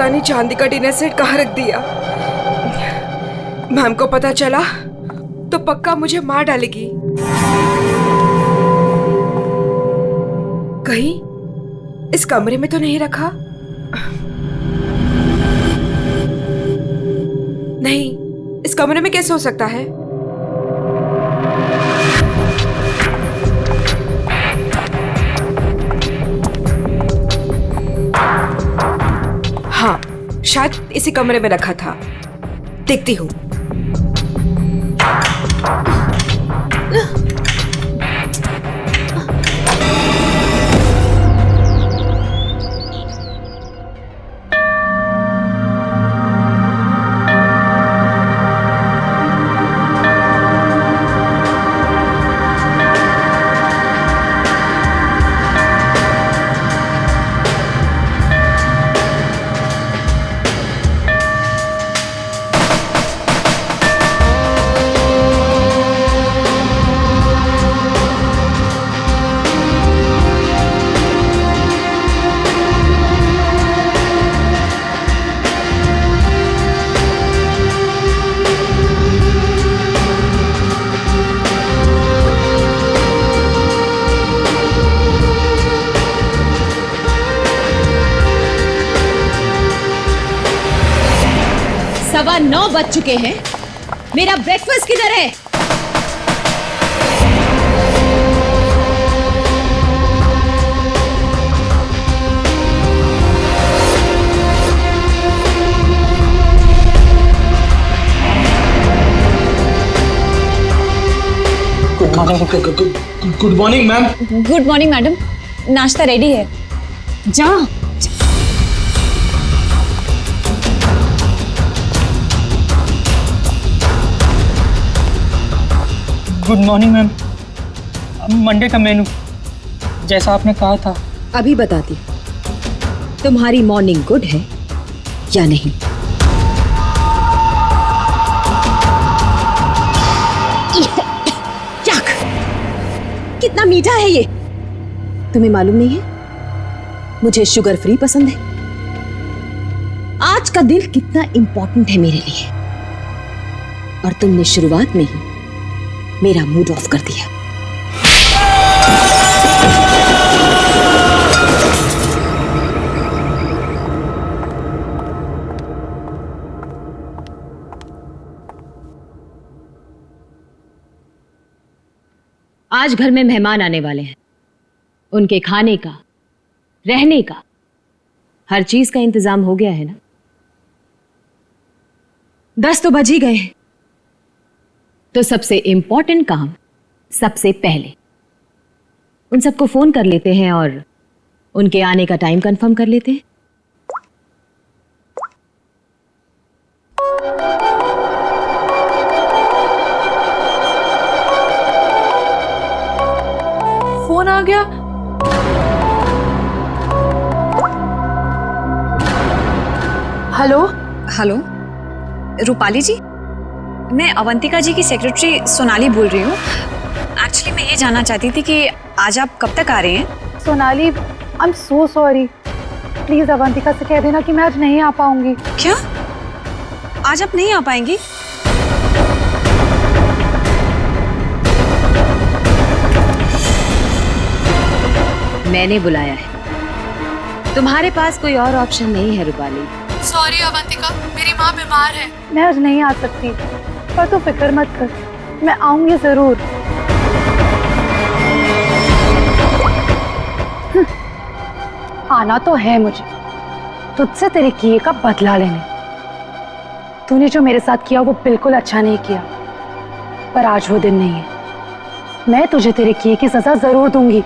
पता नहीं चांदी का डिनर सेट कहाँ रख दिया। मैम को पता चला तो पक्का मुझे मार डालेगी। कहीं इस कमरे में तो नहीं रखा? नहीं, इस कमरे में कैसे हो सकता है? हाँ, शायद इसी कमरे में रखा था। देखती हूँ। सवा 9 बज चुके हैं। मेरा ब्रेकफास्ट किधर है? Good morning ma'am. Good morning madam, नाश्ता रेडी है। जा। Good morning ma'am. मंडे का मेनू जैसा आपने कहा था। अभी बताती तुम्हारी मॉर्निंग गुड है या नहीं। कितना मीठा है ये, तुम्हें मालूम नहीं है मुझे शुगर फ्री पसंद है। आज का दिन कितना इंपॉर्टेंट है मेरे लिए, और तुमने शुरुआत में ही मेरा मूड ऑफ कर दिया। आज घर में मेहमान आने वाले हैं। उनके खाने का, रहने का, हर चीज का इंतजाम हो गया है ना? 10 तो बज ही गए हैं। तो सबसे इंपॉर्टेंट काम सबसे पहले उन सबको फोन कर लेते हैं और उनके आने का टाइम कंफर्म कर लेते हैं। फोन आ गया। हेलो हेलो, रूपाली जी, मैं अवंतिका जी की सेक्रेटरी सोनाली बोल रही हूँ। एक्चुअली मैं ये जानना चाहती थी कि आज आप कब तक आ रहे हैं? Sonali, I am so sorry. Please Avantika से कह देना कि मैं आज नहीं आ पाऊंगी। क्या? आज आप नहीं आ पाएंगी? मैंने बुलाया है, तुम्हारे पास कोई और ऑप्शन नहीं है रूपाली। सॉरी अवंतिका, मेरी माँ बीमार है। मैं आज नहीं आ सकती, पर तू फिक्र मत कर, मैं आऊंगी जरूर। आना तो है मुझे, तुझसे तेरे किए का बदला लेने। तूने जो मेरे साथ किया वो बिल्कुल अच्छा नहीं किया, पर आज वो दिन नहीं है। मैं तुझे तेरे किए की सजा जरूर दूंगी।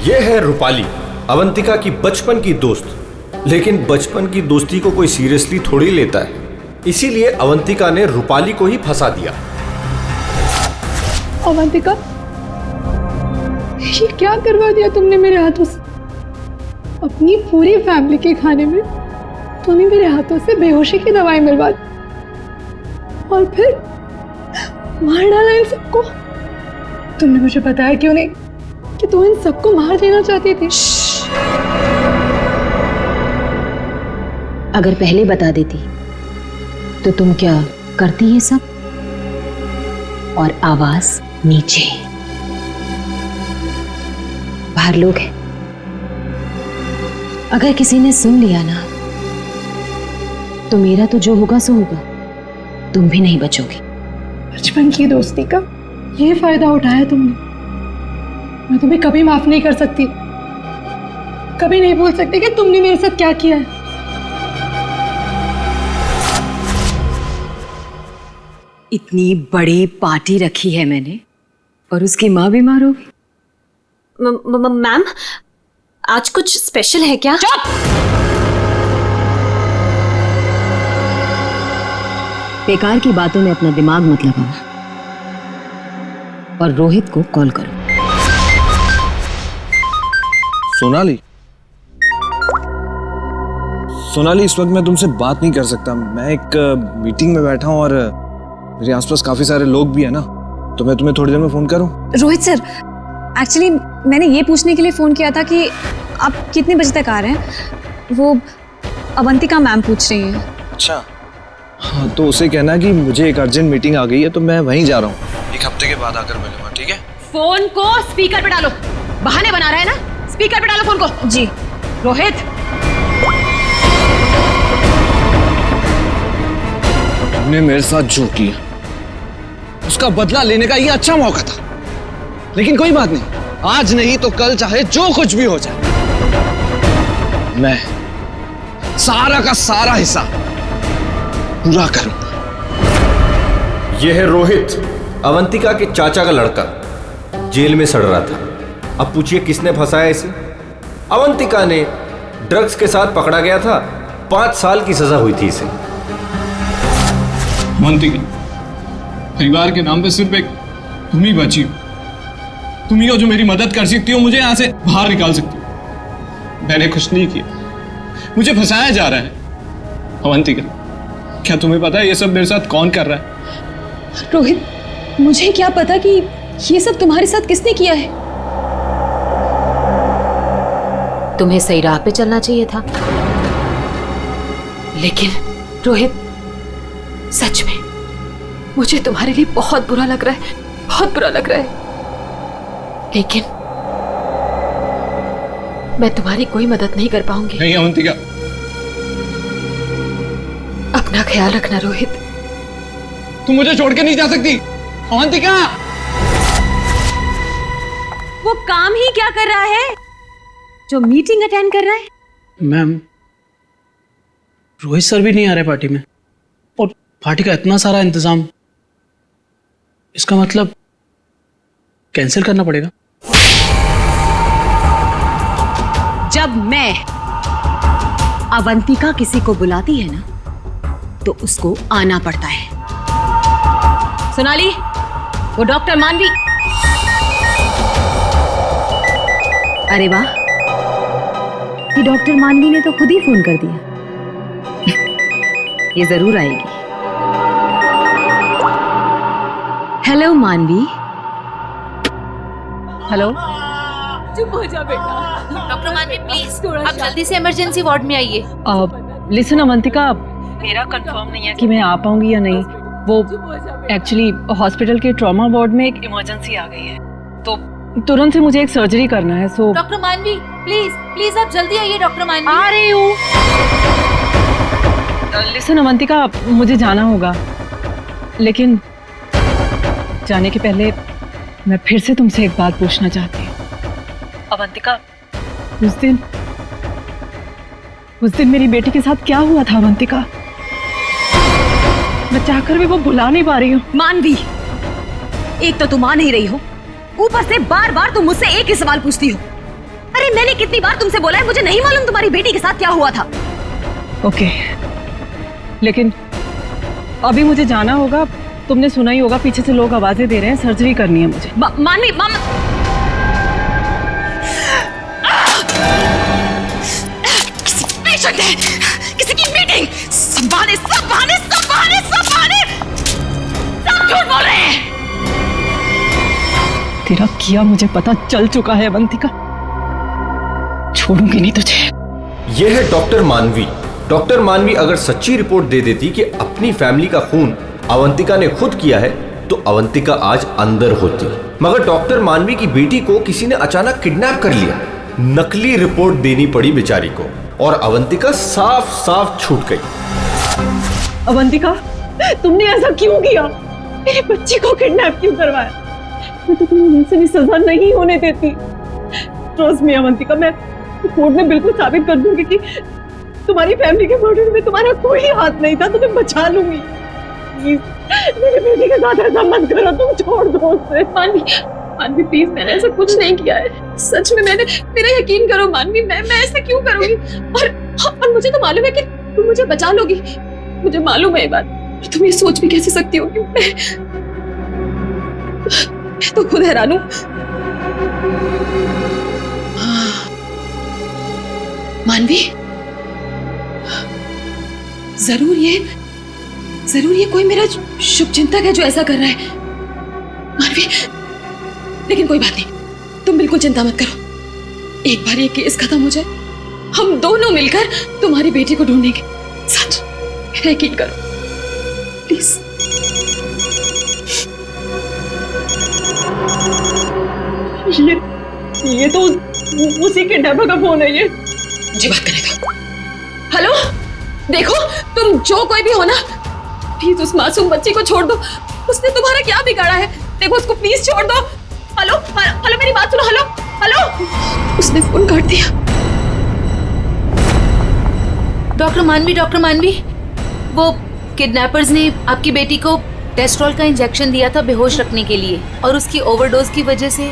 ये है रूपाली, अवंतिका की बचपन की दोस्त। लेकिन बचपन की दोस्ती को कोई सीरियसली थोड़ी लेता है, इसीलिए अवंतिका ने रूपाली को ही फंसा दिया। अवंतिका, ये क्या करवा दिया तुमने मेरे हाथों से? अपनी पूरी फैमिली के खाने में तूने मेरे हाथों से बेहोशी की दवाई मिलवा दी, और फिर मार डाला इन सबको। तुमने मुझे बताया क्यों नहीं कि तू इन सबको मार देना चाहती थी? अगर पहले बता देती तो तुम क्या करती ये सब? और आवाज नीचे, बाहर लोग हैं, अगर किसी ने सुन लिया ना तो मेरा तो जो होगा सो होगा, तुम भी नहीं बचोगी। बचपन की दोस्ती का ये फायदा उठाया तुमने। मैं तुम्हें कभी माफ नहीं कर सकती, कभी नहीं भूल सकती कि तुमने मेरे साथ क्या किया है। इतनी बड़ी पार्टी रखी है मैंने और उसकी माँ बीमार हो गई। मैम, आज कुछ स्पेशल है क्या? चुप! बेकार की बातों में अपना दिमाग मत लगाओ और रोहित को कॉल करो। सोनाली, सोनाली, इस वक्त मैं तुमसे बात नहीं कर सकता। मैं एक मीटिंग में बैठा हूं और मेरे आसपास काफी सारे लोग भी है ना, तो मैं तुम्हें थोड़ी देर में फोन करूं? रोहित सर, एक्चुअली मैंने ये पूछने के लिए फ़ोन किया था कि आप कितने बजे तक आ रहे हैं। वो अवंतिका मैम पूछ रही हैं। अच्छा, हाँ, तो उसे कहना कि मुझे एक अर्जेंट मीटिंग आ गई है, तो मैं वहीं जा रहा हूँ। एक हफ्ते के बाद आकर मिलूंगा, ठीक है? फोन को स्पीकर पे डालो। बहाने बना रहा है ना, स्पीकर पे डालो फोन को। जी। रोहित, तुमने मेरे साथ जो किया उसका बदला लेने का ये अच्छा मौका था, लेकिन कोई बात नहीं, आज नहीं तो कल चाहे जो कुछ भी हो जाए, मैं सारा का सारा हिस्सा पूरा करूंगा। यह है रोहित, अवंतिका के चाचा का लड़का, जेल में सड़ रहा था। अब पूछिए किसने फंसाया इसे? अवंतिका ने। ड्रग्स के साथ पकड़ा गया था, 5 साल की सजा हुई थी इसे। अवंतिका, परिवार के नाम पे सिर्फ एक तुम ही बची हो। तुम ही हो जो मेरी मदद कर सकती हो, मुझे यहां से बाहर निकाल सकती हो। मैंने कुछ नहीं किया, मुझे फंसाया जा रहा है। अवंतिका, क्या तुम्हें पता है ये सब मेरे साथ कौन कर रहा है? रोहित, मुझे क्या पता कि ये सब तुम्हारे साथ किसने किया है। तुम्हें सही राह पे चलना चाहिए था। लेकिन रोहित, सच में मुझे तुम्हारे लिए बहुत बुरा लग रहा है, बहुत बुरा लग रहा है, लेकिन मैं तुम्हारी कोई मदद नहीं कर पाऊंगी। नहीं अवंतिका, अपना ख्याल रखना रोहित। तुम मुझे छोड़ के नहीं जा सकती। अवंतिका, वो काम ही क्या कर रहा है जो मीटिंग अटेंड कर रहा है? मैम, रोहित सर भी नहीं आ रहे पार्टी में, और पार्टी का इतना सारा इंतजाम, इसका मतलब कैंसिल करना पड़ेगा। जब मैं अवंतिका किसी को बुलाती है ना तो उसको आना पड़ता है। सोनाली, वो डॉक्टर मानवी। अरे वाह, ये डॉक्टर मानवी ने तो खुद ही फोन कर दिया। ये जरूर आएगी। हेलो मानवी। हेलो। चुप हो जा बेटा। डॉक्टर मानवी प्लीज, आप जल्दी से इमरजेंसी वार्ड में आइए। लिसन अवंतिका, मेरा कंफर्म नहीं है कि मैं आ पाऊंगी या नहीं। वो एक्चुअली हॉस्पिटल के ट्रॉमा वार्ड में एक इमरजेंसी आ गई है, तो तुरंत से मुझे एक सर्जरी करना है। सो डॉक्टर मानवी प्लीज प्लीज आप जल्दी आइए। डॉक्टर मानवी आ रही हूँ। लिसन अवंतिका, मुझे जाना होगा, लेकिन जाने के पहले मैं फिर से तुमसे एक बात पूछना चाहती हूँ। अवंतिका, उस दिन मेरी बेटी के साथ क्या हुआ था अवंतिका? मैं चाहकर भी वो भुला नहीं पा रही हूँ। मानवी, एक तो तुम आ नहीं रही हो, ऊपर से बार बार तुम मुझसे एक ही सवाल पूछती हो। अरे मैंने कितनी बार तुमसे बोला है, मुझे नहीं मालूम तुम्हारी बेटी के साथ क्या हुआ था। ओके, लेकिन अभी मुझे जाना होगा। तुमने सुना ही होगा, पीछे से लोग आवाजें दे रहे हैं, सर्जरी करनी है मुझे। मानवी, किसी पेशेंट है, किसी की मीटिंग, सब बहाने, सब झूठ बोल रहे हैं। तेरा किया मुझे पता चल चुका है अवंतिका, छोड़ूंगी नहीं तुझे। यह है डॉक्टर मानवी, डॉक्टर मानवी अगर सच्ची रिपोर्ट दे देती कि अपनी फैमिली का खून अवंतिका ने खुद किया है तो अवंतिका आज अंदर होती, मगर डॉक्टर मानवी की बेटी को किसी ने अचानक किडनैप कर लिया। नकली रिपोर्ट देनी पड़ी बेचारी को और अवंतिका साफ साफ छूट गई। अवंतिका, तुमने ऐसा क्यों किया? मेरे बच्चे को किडनैप क्यों करवाया? मैं तो तुम्हें वैसे भी सजा नहीं होने देती। ट्रस्ट मी अवंतिका, मैं कोर्ट में बिल्कुल साबित कर दूंगी कि तुम्हारी फैमिली के मर्डर में तुम्हारा कोई हाथ नहीं था। तुम्हें बचा लूंगी। प्लीज मेरे बेटे के साथ ऐसा मत करो, तुम छोड़ दो उसे। मानवी प्लीज, मैंने ऐसा कुछ नहीं किया है। सच में मेरा यकीन करो मानवी, मैं ऐसा क्यों करूंगी? और मुझे तो मालूम है कि तुम मुझे बचा लोगी। मुझे मालूम है ये बात, और तुम ये सोच भी कैसे सकती हो कि मैं तो खुद हैरान हूं। मानवी, जरूर ये कोई मेरा शुभचिंतक है जो ऐसा कर रहा है। मानवी, लेकिन कोई बात नहीं, तुम बिल्कुल चिंता मत करो। एक बार ये केस खत्म हो जाए, हम दोनों मिलकर तुम्हारी बेटी को ढूंढेंगे। सच, मेरा यकीन करो प्लीज। ये तो उसी के डब्बा का फोन है। ये मुझे बात करने दो। हेलो, देखो तुम जो कोई भी हो ना, प्लीज उस मासूम बच्ची को छोड़ दो। उसने तुम्हारा क्या बिगाड़ा है? देखो उसको प्लीज छोड़ दो। हेलो हेलो, मेरी बात सुनो। हेलो हेलो, उसने फोन काट दिया। डॉक्टर मानवी, वो किडनैपर्स ने आपकी बेटी को टेस्ट्रॉल का इंजेक्शन दिया था बेहोश रखने के लिए, और उसकी ओवरडोज की वजह से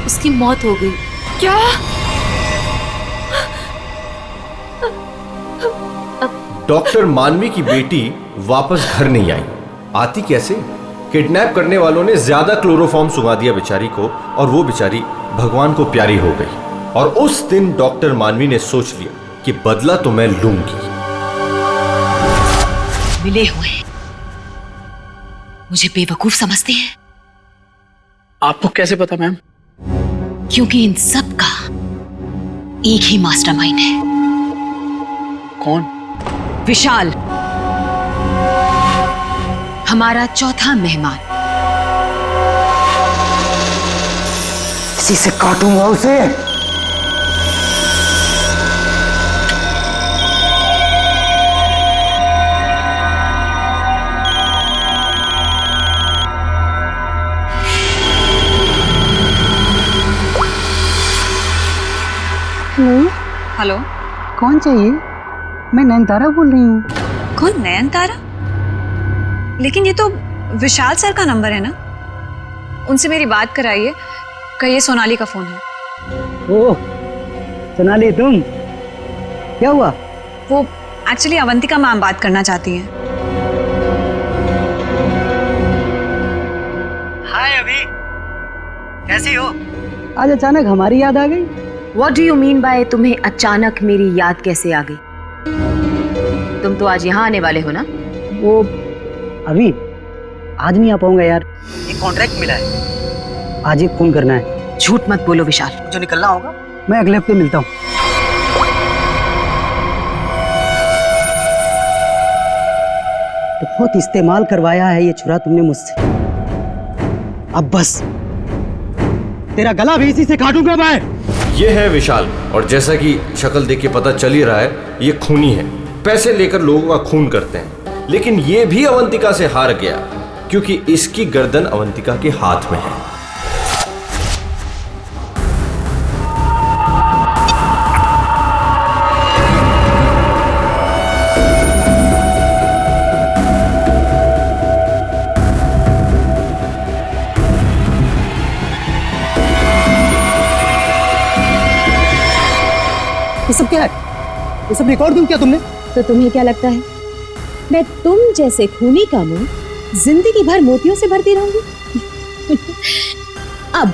उसकी मौत हो गई। क्या? डॉक्टर मानवी की बेटी वापस घर नहीं आई। आती कैसे? किडनैप करने वालों ने ज्यादा क्लोरोफॉर्म सुंघा दिया बेचारी को, और वो बेचारी भगवान को प्यारी हो गई। और उस दिन डॉक्टर मानवी ने सोच लिया कि बदला तो मैं लूंगी। मिले हुए मुझे बेवकूफ समझते हैं। आपको कैसे पता मैम? क्योंकि इन सब का एक ही मास्टरमाइंड है। कौन? विशाल, हमारा चौथा मेहमान। इसी से काटूंगा उसे। हेलो, कौन चाहिए? मैं नयनतारा बोल रही हूँ। कौन? नयनतारा? लेकिन ये तो विशाल सर का नंबर है ना, उनसे मेरी बात कराइए। कहिए सोनाली का फोन है। ओह सोनाली, तुम? क्या हुआ? वो एक्चुअली अवंतिका मैम बात करना चाहती हैं। हाय अभी, कैसी हो? आज अचानक हमारी याद आ गई। What do you mean by तुम्हें अचानक मेरी याद कैसे आ गई? तुम तो आज यहाँ आने वाले हो ना? वो अभी आज नहीं आ पाऊंगा यार, एक कॉन्ट्रैक्ट मिला है, आज एक फोन करना है। झूठ मत बोलो विशाल। जो निकलना होगा मैं अगले हफ्ते मिलता हूँ। बहुत इस्तेमाल करवाया है ये छुरा तुमने मुझसे, अब बस तेरा गला भी इसी से काटूंगा मैं। ये है विशाल, और जैसा कि शक्ल देख के पता चल ही रहा है, ये खूनी है। पैसे लेकर लोगों का खून करते हैं, लेकिन ये भी अवंतिका से हार गया क्योंकि इसकी गर्दन अवंतिका के हाथ में है। ये सब क्या है? ये सब रिकॉर्ड क्यों किया तुमने? तो तुम्हें क्या लगता है मैं तुम जैसे खूनी का मुंह जिंदगी भर मोतियों से भरती रहूंगी? अब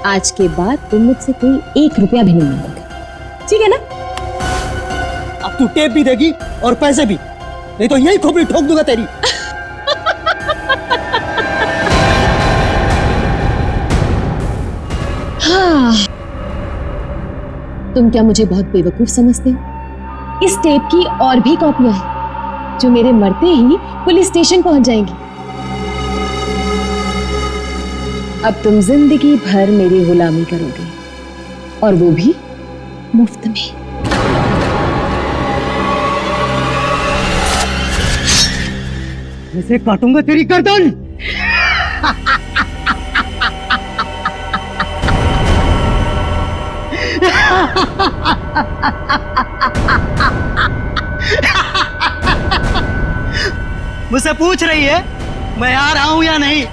आज के बाद तुम मुझसे कोई 1 रुपया भी नहीं मांगोगे, ठीक है ना? अब तू टेप भी देगी और पैसे भी, नहीं तो यही खोपड़ी ठोक दूंगा तेरी। हाँ, तुम क्या मुझे बहुत बेवकूफ समझते हो? इस टेप की और भी कॉपियां हैं जो मेरे मरते ही पुलिस स्टेशन पहुंच जाएंगी। अब तुम जिंदगी भर मेरी गुलामी करोगे और वो भी मुफ्त में। ऐसे काटूंगा तेरी गर्दन। मुझसे पूछ रही है मैं आ रहा हूं या नहीं?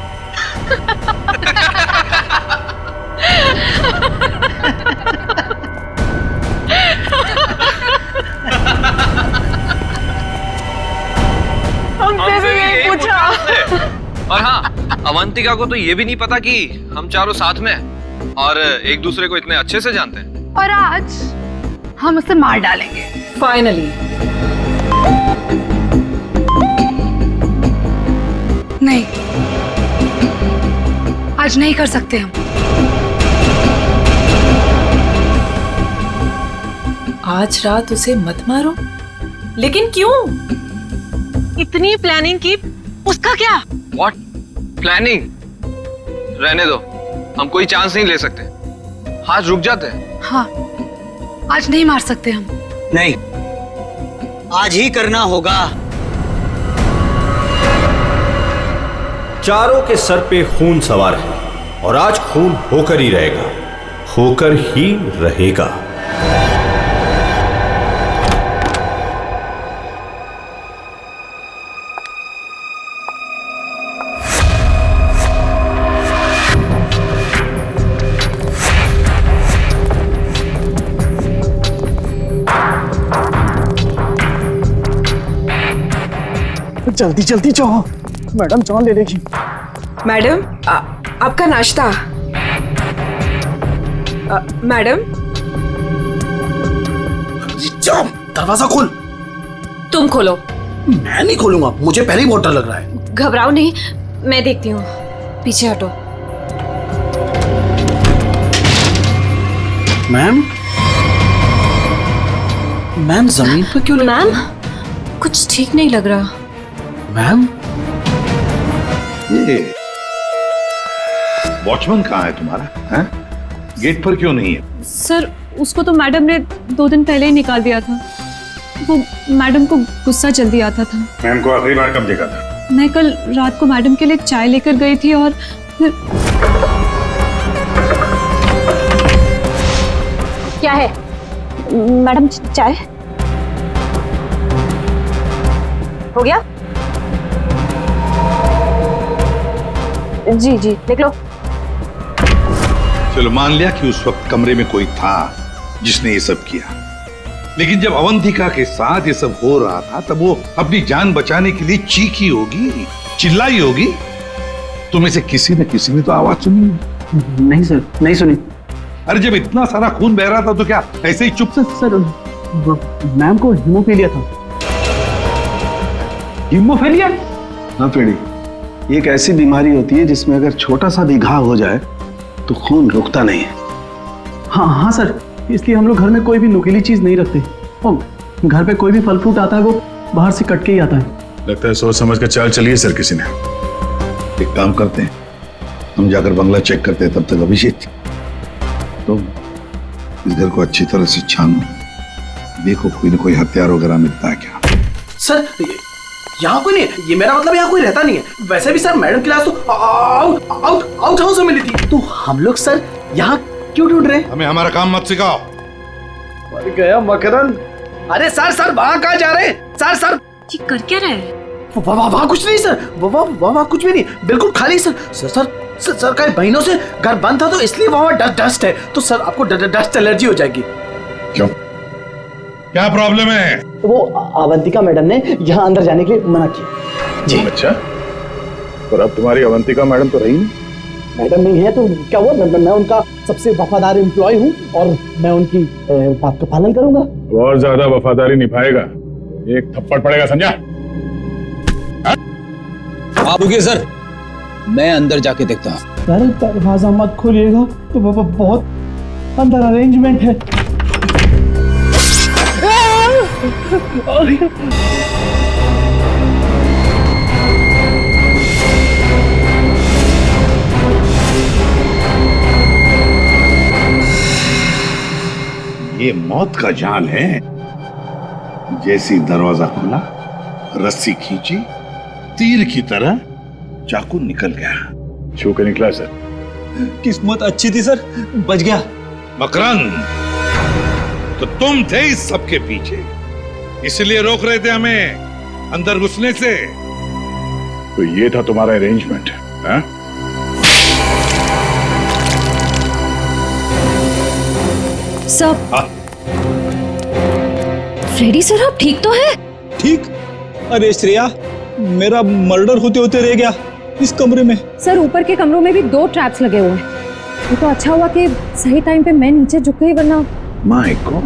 हमसे भी यही पूछा। और हाँ, अवंतिका को तो ये भी नहीं पता कि हम चारों साथ में हैं और एक दूसरे को इतने अच्छे से जानते हैं। और आज हम उसे मार डालेंगे फाइनली। नहीं, आज नहीं कर सकते हम। आज रात उसे मत मारो। लेकिन क्यों? इतनी प्लानिंग की, उसका क्या? What planning? रहने दो, हम कोई चांस नहीं ले सकते। आज रुक जाते हैं। हाँ, आज नहीं मार सकते हम। नहीं, आज ही करना होगा। चारों के सर पे खून सवार है और आज खून होकर ही रहेगा, होकर ही रहेगा। जल्दी जल्दी जाओ, मैडम चाय ले लेगी। मैडम, आपका नाश्ता। मैडम, जाओ, दरवाजा खोल। तुम खोलो। मैं नहीं खोलूंगा, मुझे पहले ही बहुत डर लग रहा है। घबराओ नहीं, मैं देखती हूँ। पीछे हटो। मैम, मैम जमीन पर क्यों? मैम, कुछ ठीक नहीं लग रहा। मैम, ये वॉचमैन कहाँ है तुम्हारा? हैं? गेट पर क्यों नहीं है? सर, उसको तो मैडम ने 2 दिन पहले ही निकाल दिया था। वो मैडम को गुस्सा जल्दी आता था। मैम को आखिरी बार कब देखा था? मैं कल रात को मैडम के लिए चाय लेकर गई थी और फिर... क्या है मैडम? चाय हो गया? जी जी, देख लो। चलो मान लिया कि उस वक्त कमरे में कोई था जिसने ये सब किया, लेकिन जब अवंतिका के साथ ये सब हो रहा था तब वो अपनी जान बचाने के लिए चीखी होगी, चिल्लाई होगी। तुम्हें से किसी न किसी ने तो आवाज सुनी? नहीं सर, नहीं सुनी। अरे जब इतना सारा खून बह रहा था तो क्या ऐसे ही चुप से? सर, मैम को हीमोफीलिया था। हीमोफीलिया? हाँ पेड़ी, ये एक ऐसी बीमारी होती है जिसमें अगर छोटा सा भी घाव हो जाए तो खून रुकता नहीं है। हाँ हाँ सर, इसलिए हम लोग घर में कोई भी नुकीली चीज नहीं रखते। और घर पे कोई भी फल फ्रूट आता है वो बाहर से कट के ही आता है। लगता है सोच समझ कर चाल चलिए सर किसी ने। एक काम करते हैं, हम जाकर बंगला चेक करते हैं, तब तक अभिषेक तुम इस घर को अच्छी तरह से छानो, देखो कोई न कोई हथियार वगैरह मिलता है क्या। सर, यहाँ कोई नहीं है, ये मेरा मतलब यहाँ कोई रहता नहीं है। वैसे भी सर मैडम की लाश तो आउट हाउस में मिली थी। तो हम लोग सर यहाँ क्यों ढूंढ रहे हैं? हमें हमारा काम मत सिखाओ। मर गया मकरंद। अरे सर वहाँ कहाँ जा रहे हैं? सर ये कर क्या रहे हैं? वहाँ कुछ नहीं सर, वहाँ कुछ भी नहीं, बिल्कुल खाली सर। सर कई महीनों से घर बंद था तो इसलिए वहाँ डस्ट है, तो सर आपको डस्ट एलर्जी हो जाएगी। क्यों, क्या प्रॉब्लम है? वो अवंतिका मैडम ने यहाँ अंदर जाने के लिए मना किया जी। अच्छा, पर अब तुम्हारी अवंतिका मैडम तो रही नहीं। मैडम नहीं है तो क्या हुआ? मैं उनका सबसे वफादार एम्प्लॉय हूँ और मैं उनकी बात का पालन करूंगा। और ज्यादा वफादारी निभाएगा, एक थप्पड़ पड़ेगा, समझा? आप रुकिए सर, मैं अंदर जाके देखता हूँ। सर दरवाजा मत खोलिएगा, तो बहुत अंदर अरेंजमेंट है। ये मौत का जाल है। जैसी दरवाजा खुला, रस्सी खींची, तीर की तरह चाकू निकल गया। छू के निकला सर। किस्मत अच्छी थी सर, बच गया। मकरंद, तो तुम थे इस सबके पीछे, इसलिए रोक रहे थे हमें अंदर घुसने से। तो ये था तुम्हारा अरेंजमेंट, हाँ? सब फ्रेडी सर, आप ठीक तो है? ठीक? अरे श्रेया, मेरा मर्डर होते होते रह गया इस कमरे में। सर, ऊपर के कमरों में भी 2 ट्रैप्स लगे हुए हैं। ये तो अच्छा हुआ कि सही टाइम पे मैं नीचे झुक गई, वरना माय गॉड,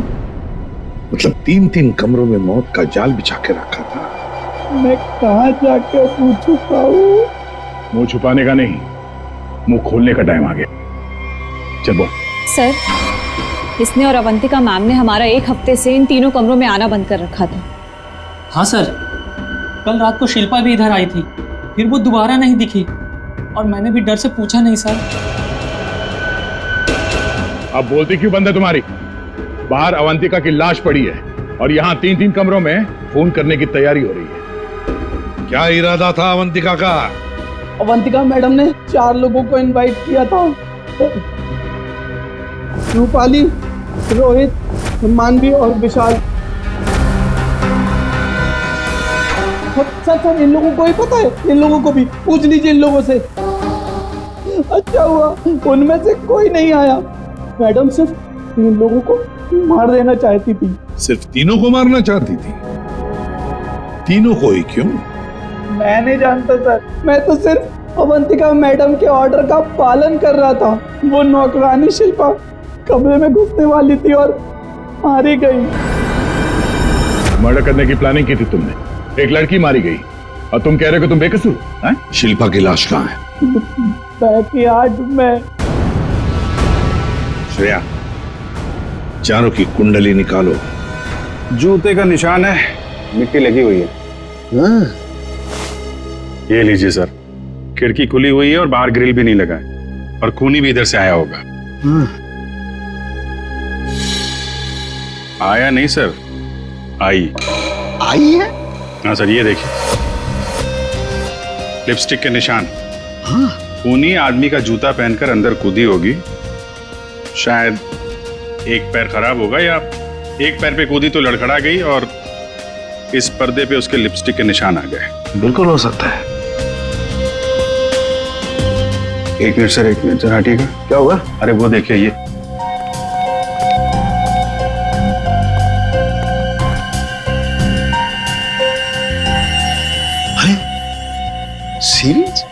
मतलब 3-3 कमरों में मौत का जाल बिछा के रखा था। मैं कहाँ जाके मुंह छुपाऊं? मुंह छुपाने का नहीं, मुंह खोलने का टाइम आ गया। चल बोल। सर, इसने और अवंतिका मैम ने हमारा 1 हफ्ते से इन तीनों कमरों में आना बंद कर रखा था। हाँ सर, कल रात को शिल्पा भी इधर आई थी, फिर वो दोबारा नहीं दिखी और मैंने भी डर से पूछा नहीं सर। अब बोलती क्यों बंद है तुम्हारी? बाहर अवंतिका की लाश पड़ी है और यहाँ 3-3 कमरों में फोन करने की तैयारी हो रही है। क्या इरादा था अवंतिका का? अवंतिका मैडम ने 4 लोगों को इनवाइट किया था। रूपाली, रोहित, मानवी और विशाल। सर, इन लोगों को ही पता है, इन लोगों को भी पूछ लीजिए इन लोगों से। अच्छा हुआ उनमें से कोई नहीं आया। मैडम सिर्फ इन लोगों को मार देना चाहती थी। सिर्फ तीनों को मारना चाहती थी? तीनों को ही क्यों? मैं नहीं जानता सर, मैं तो सिर्फ अवंतिका मैडम के ऑर्डर का पालन कर रहा था। वो नौकरानी शिल्पा कमरे में घुसने वाली थी और मारी गई। मर्डर करने की प्लानिंग की थी तुमने, एक लड़की मारी गई और तुम कह रहे हो कि तुम बेकसूर हैं? शिल्पा की लाश कहाँ है? बैकयार्ड में। श्रेया, चारों की कुंडली निकालो। जूते का निशान है, मिट्टी लगी हुई है। ये लीजिए सर, खिड़की खुली हुई है और बाहर ग्रिल भी नहीं लगा है और खूनी भी इधर से आया होगा। आया नहीं सर, आई है। हाँ सर, ये देखिए लिपस्टिक के निशान। खूनी आदमी का जूता पहनकर अंदर कूदी होगी। शायद एक पैर खराब होगा या एक पैर पे कूदी तो लड़खड़ा गई और इस पर्दे पे उसके लिपस्टिक के निशान आ गए। बिल्कुल हो सकता है। 1 मिनट सर, 1 मिनट सर, हटिएगा। क्या हुआ? अरे वो देखिए, ये सीरीज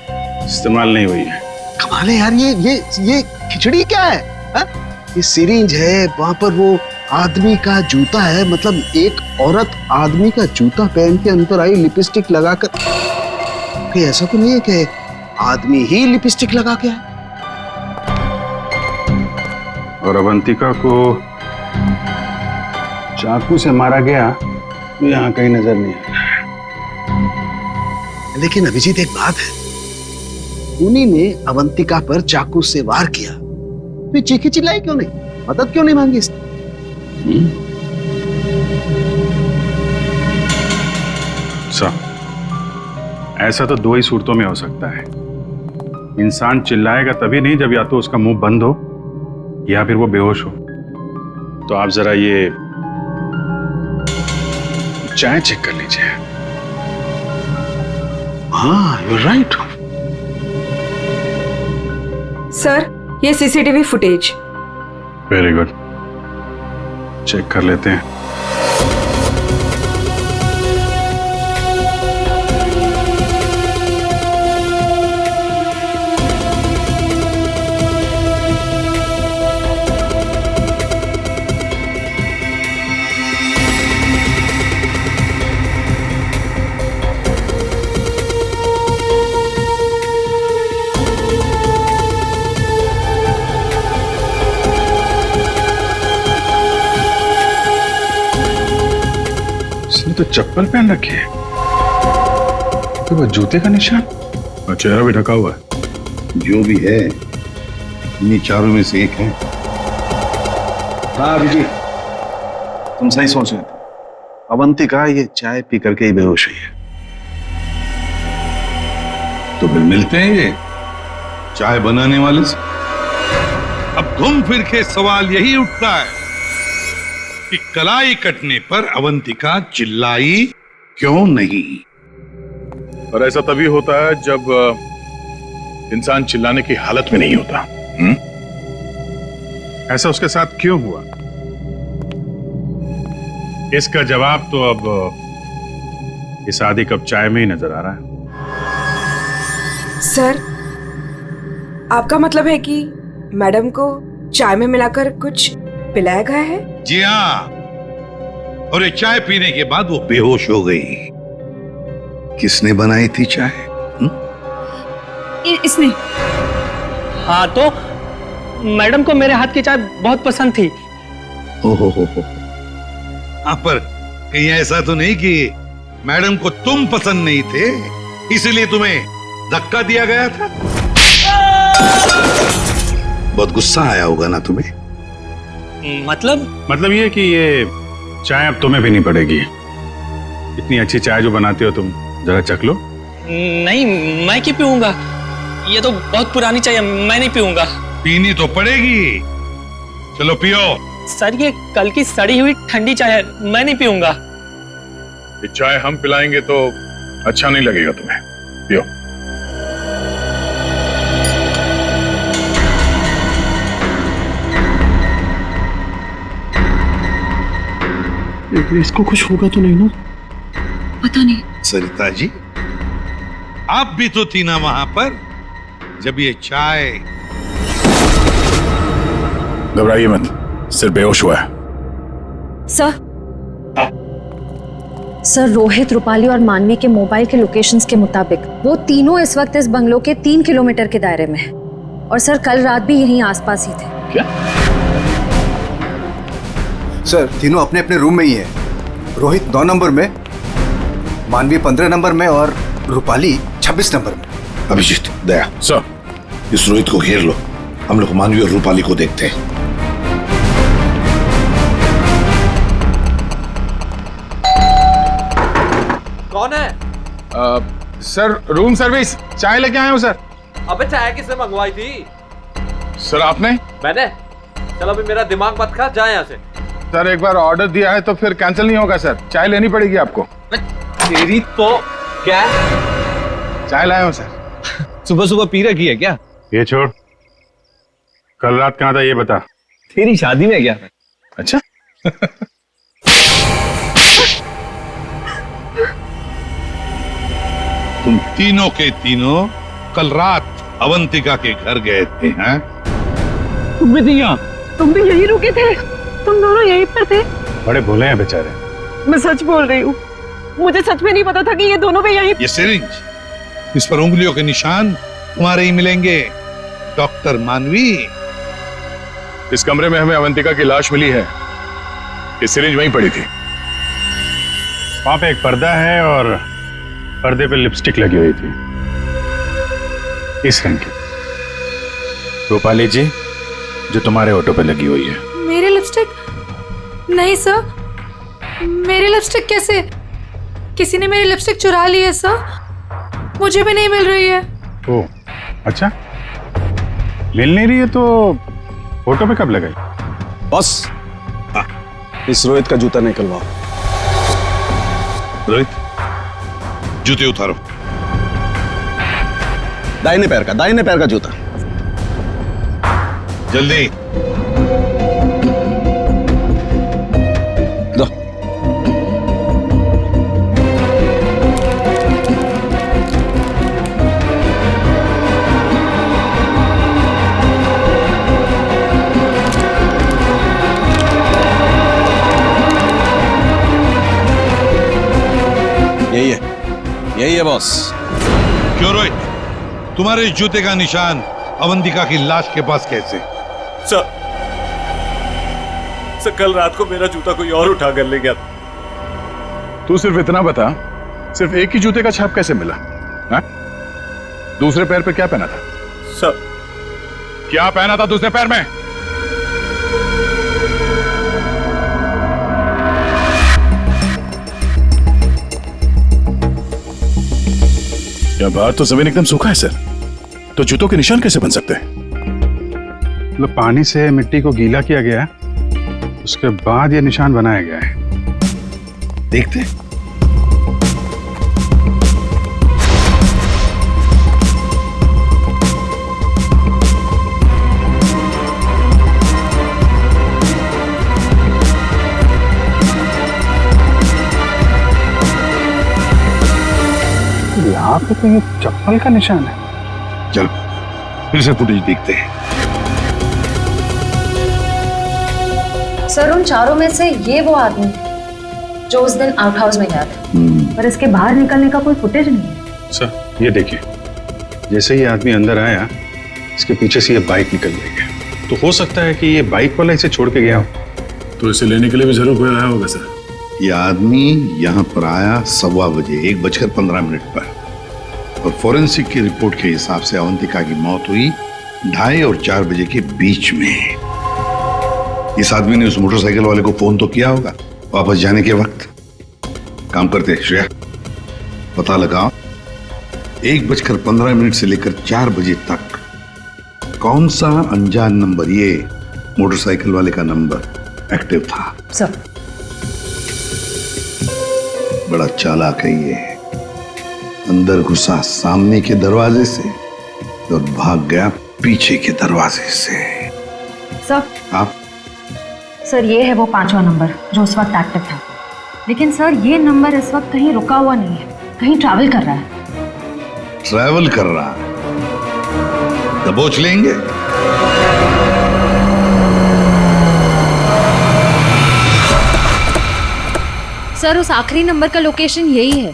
इस्तेमाल नहीं हुई है। कमाल है यार, ये खिचड़ी क्या है? हा? ये सिरिंज है, वहां पर वो आदमी का जूता है। मतलब एक औरत आदमी का जूता पहन के अंदर आई लिपस्टिक लगाकर। कहीं ऐसा तो नहीं है कि आदमी ही लिपस्टिक लगा के आए? और अवंतिका को चाकू से मारा गया तो यहाँ कहीं नजर नहीं आया। लेकिन अभिजीत, एक बात है, उन्हीं ने अवंतिका पर चाकू से वार किया, तो चीखी चिल्लाई क्यों नहीं? मदद क्यों नहीं मांगी इसने? ऐसा तो 2 ही सूरतों में हो सकता है। इंसान चिल्लाएगा तभी नहीं जब या तो उसका मुंह बंद हो या फिर वो बेहोश हो। तो आप जरा ये चाय चेक कर लीजिए। हाँ, you're right. सर, ये CCTV footage. Very good, check कर लेते हैं। तो चप्पल पहन रखी है, तो वो जूते का निशान और चेहरा भी ढका हुआ है। जो भी है इन्हीं चारों में से एक है। हाँ अभिजीत, तुम सही सोच रहे थे। अवंतिका ये चाय पी करके ही बेहोश हुई है। तो फिर मिलते हैं ये चाय बनाने वाले से। अब घूम फिर के सवाल यही उठता है कि कलाई कटने पर अवंतिका चिल्लाई क्यों नहीं? और ऐसा तभी होता है जब इंसान चिल्लाने की हालत में नहीं होता। ऐसा उसके साथ क्यों हुआ? इसका जवाब तो अब इस आधी कप चाय में ही नजर आ रहा है। सर, आपका मतलब है कि मैडम को चाय में मिलाकर कुछ पिलाया गया है? जी हाँ, और ये चाय पीने के बाद वो बेहोश हो गई। किसने बनाई थी चाय? इसने। हाँ तो मैडम को मेरे हाथ की चाय बहुत पसंद थी। हो। हाँ, पर कहीं ऐसा तो नहीं कि मैडम को तुम पसंद नहीं थे इसलिए तुम्हें धक्का दिया गया था? बहुत गुस्सा आया होगा ना तुम्हें? मतलब ये कि ये चाय अब तुम्हें पीनी पड़ेगी। इतनी अच्छी चाय जो बनाते हो तुम, जरा चख लो। नहीं, मैं क्यों पीऊंगा? ये तो बहुत पुरानी चाय है, मैं नहीं पीऊंगा। पीनी तो पड़ेगी, चलो पियो। सर, ये कल की सड़ी हुई ठंडी चाय है, मैं नहीं पीऊंगा। ये चाय हम पिलाएंगे तो अच्छा नहीं लगेगा तुम्हें। पियो। इसको कुछ होगा तो नहीं ना? पता नहीं। सरिता जी, आप भी तो थी ना वहां पर जब ये चाय। घबराइए मत, सिर्फ बेहोश हुआ है। सर, रोहित, रूपाली और मानवी के मोबाइल के लोकेशंस के मुताबिक वो तीनों इस वक्त इस बंगलो के 3 किलोमीटर के दायरे में हैं। और सर, कल रात भी यहीं आसपास ही थे। क्या? सर, तीनों अपने अपने रूम में ही है। रोहित 9 नंबर में, मानवी 15 नंबर में और रूपाली 26 नंबर में। अभिजीत, दया सर, इस रोहित को घेर लो, हम लोग मानवी और रूपाली को देखते हैं। कौन है? सर, रूम सर्विस, चाय लेके आया हूँ सर। अबे चाय किसने मंगवाई थी? सर, आपने? मैंने। चलो अभी मेरा दिमाग मत खा, जाए यहाँ से। सर, एक बार ऑर्डर दिया है तो फिर कैंसिल नहीं होगा सर, चाय लेनी पड़ेगी आपको। तेरी तो क्या? चाय लाया हूँ सर। सुबह सुबह पी रखी है क्या? ये छोड़, कल रात कहाँ था ये बता। तेरी शादी में गया था। अच्छा। तुम तीनों के तीनों कल रात अवंतिका के घर गए थे, हैं? तुम भी थी यहाँ? तुम भी यहीं रुके थे? तुम दोनों यहीं पर थे? बड़े भोले हैं बेचारे। मैं सच बोल रही हूँ, मुझे सच में नहीं पता था कि ये दोनों भी यहीं। ये सिरिंज, इस पर उंगलियों के निशान तुम्हारे ही मिलेंगे, डॉक्टर मानवी। इस कमरे में हमें अवंतिका की लाश मिली है, ये सिरिंज वहीं पड़ी थी। वहां पे एक पर्दा है और पर्दे पे लिपस्टिक लगी हुई थी, इस रंग की। रूपाली जी, जो तुम्हारे ऑटो पे लगी हुई है। मेरी लिपस्टिक? नहीं सर, मेरी लिपस्टिक कैसे? किसी ने मेरी लिपस्टिक चुरा ली है सर, मुझे भी नहीं मिल रही है। ओह, अच्छा, मिल नहीं रही है तो फोटो पे कब लगाई? बस इस रोहित का जूता निकलवाओ। रोहित, जूते उतारो। दाहिने पैर का जूता। जल्दी। दो। यही है बॉस। क्यों रोहित, तुम्हारे जूते का निशान अवंतिका की लाश के पास कैसे? सर, कल रात को मेरा जूता कोई और उठा कर ले गया था। तू सिर्फ इतना बता, सिर्फ एक ही जूते का छाप कैसे मिला? हाँ? दूसरे पैर पे क्या पहना था? सर, क्या पहना था दूसरे पैर में? क्या बात, तो जमीन एकदम सूखा है सर, तो जूतों के निशान कैसे बन सकते हैं? मतलब पानी से मिट्टी को गीला किया गया है, उसके बाद ये निशान बनाया गया है। देखते यहाँ पे तो ये चप्पल का निशान है। चलो फिर से फुटेज देखते हैं। सर, उन चारों में से ये वो आदमी जो उस दिन आउट हाउस में गया था, पर इसके बाहर निकलने का कोई फुटेज नहीं है। सर ये देखिए, जैसे ही आदमी अंदर आया, इसके पीछे से ये बाइक निकल गई। तो हो सकता है कि ये बाइक वाला इसे छोड़ के गया हो, तो इसे लेने के लिए भी जरूर कोई आया होगा सर। ये आदमी यहाँ पर आया 1:15 बजे, 1:15 पर, और फोरेंसिक की रिपोर्ट के हिसाब से अवंतिका की मौत हुई 2:30 और 4 बजे के बीच में। इस आदमी ने उस मोटरसाइकिल वाले को फोन तो किया होगा वापस जाने के वक्त। काम करते श्रेया, पता लगाओ 1:15 से लेकर 4 बजे तक कौन सा अनजान नंबर, ये मोटरसाइकिल वाले का नंबर एक्टिव था। सर, बड़ा चालाक है ये, अंदर घुसा सामने के दरवाजे से और भाग गया पीछे के दरवाजे से। सर, आप सर ये है वो 5वां नंबर जो उस वक्त एक्टिव था, लेकिन सर ये नंबर इस वक्त कहीं रुका हुआ नहीं है, कहीं ट्रैवल कर रहा है। ट्रैवल कर रहा है, दबोच लेंगे। सर उस आखिरी नंबर का लोकेशन यही है।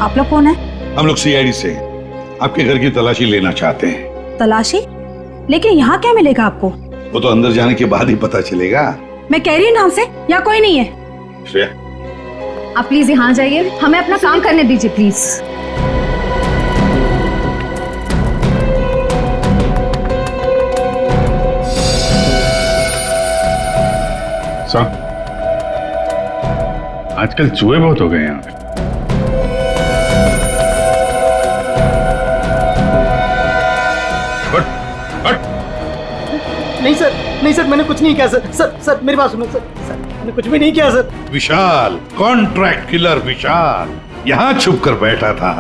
आप लोग कौन है? हम लोग सीआईडी से आपके घर की तलाशी लेना चाहते हैं। तलाशी? लेकिन यहाँ क्या मिलेगा आपको? वो तो अंदर जाने के बाद ही पता चलेगा। मैं कह रही हूँ ना हमसे, यहाँ कोई नहीं है। श्रेया, आप प्लीज यहाँ जाइए, हमें अपना काम करने दीजिए प्लीज। सर, आजकल चूहे बहुत हो गए यहाँ पे। नहीं सर, मैंने कुछ नहीं किया सर। सर मेरी बात सुनो सर, मैंने कुछ भी नहीं किया सर। विशाल, कॉन्ट्रैक्ट किलर विशाल यहाँ छुप कर बैठा था।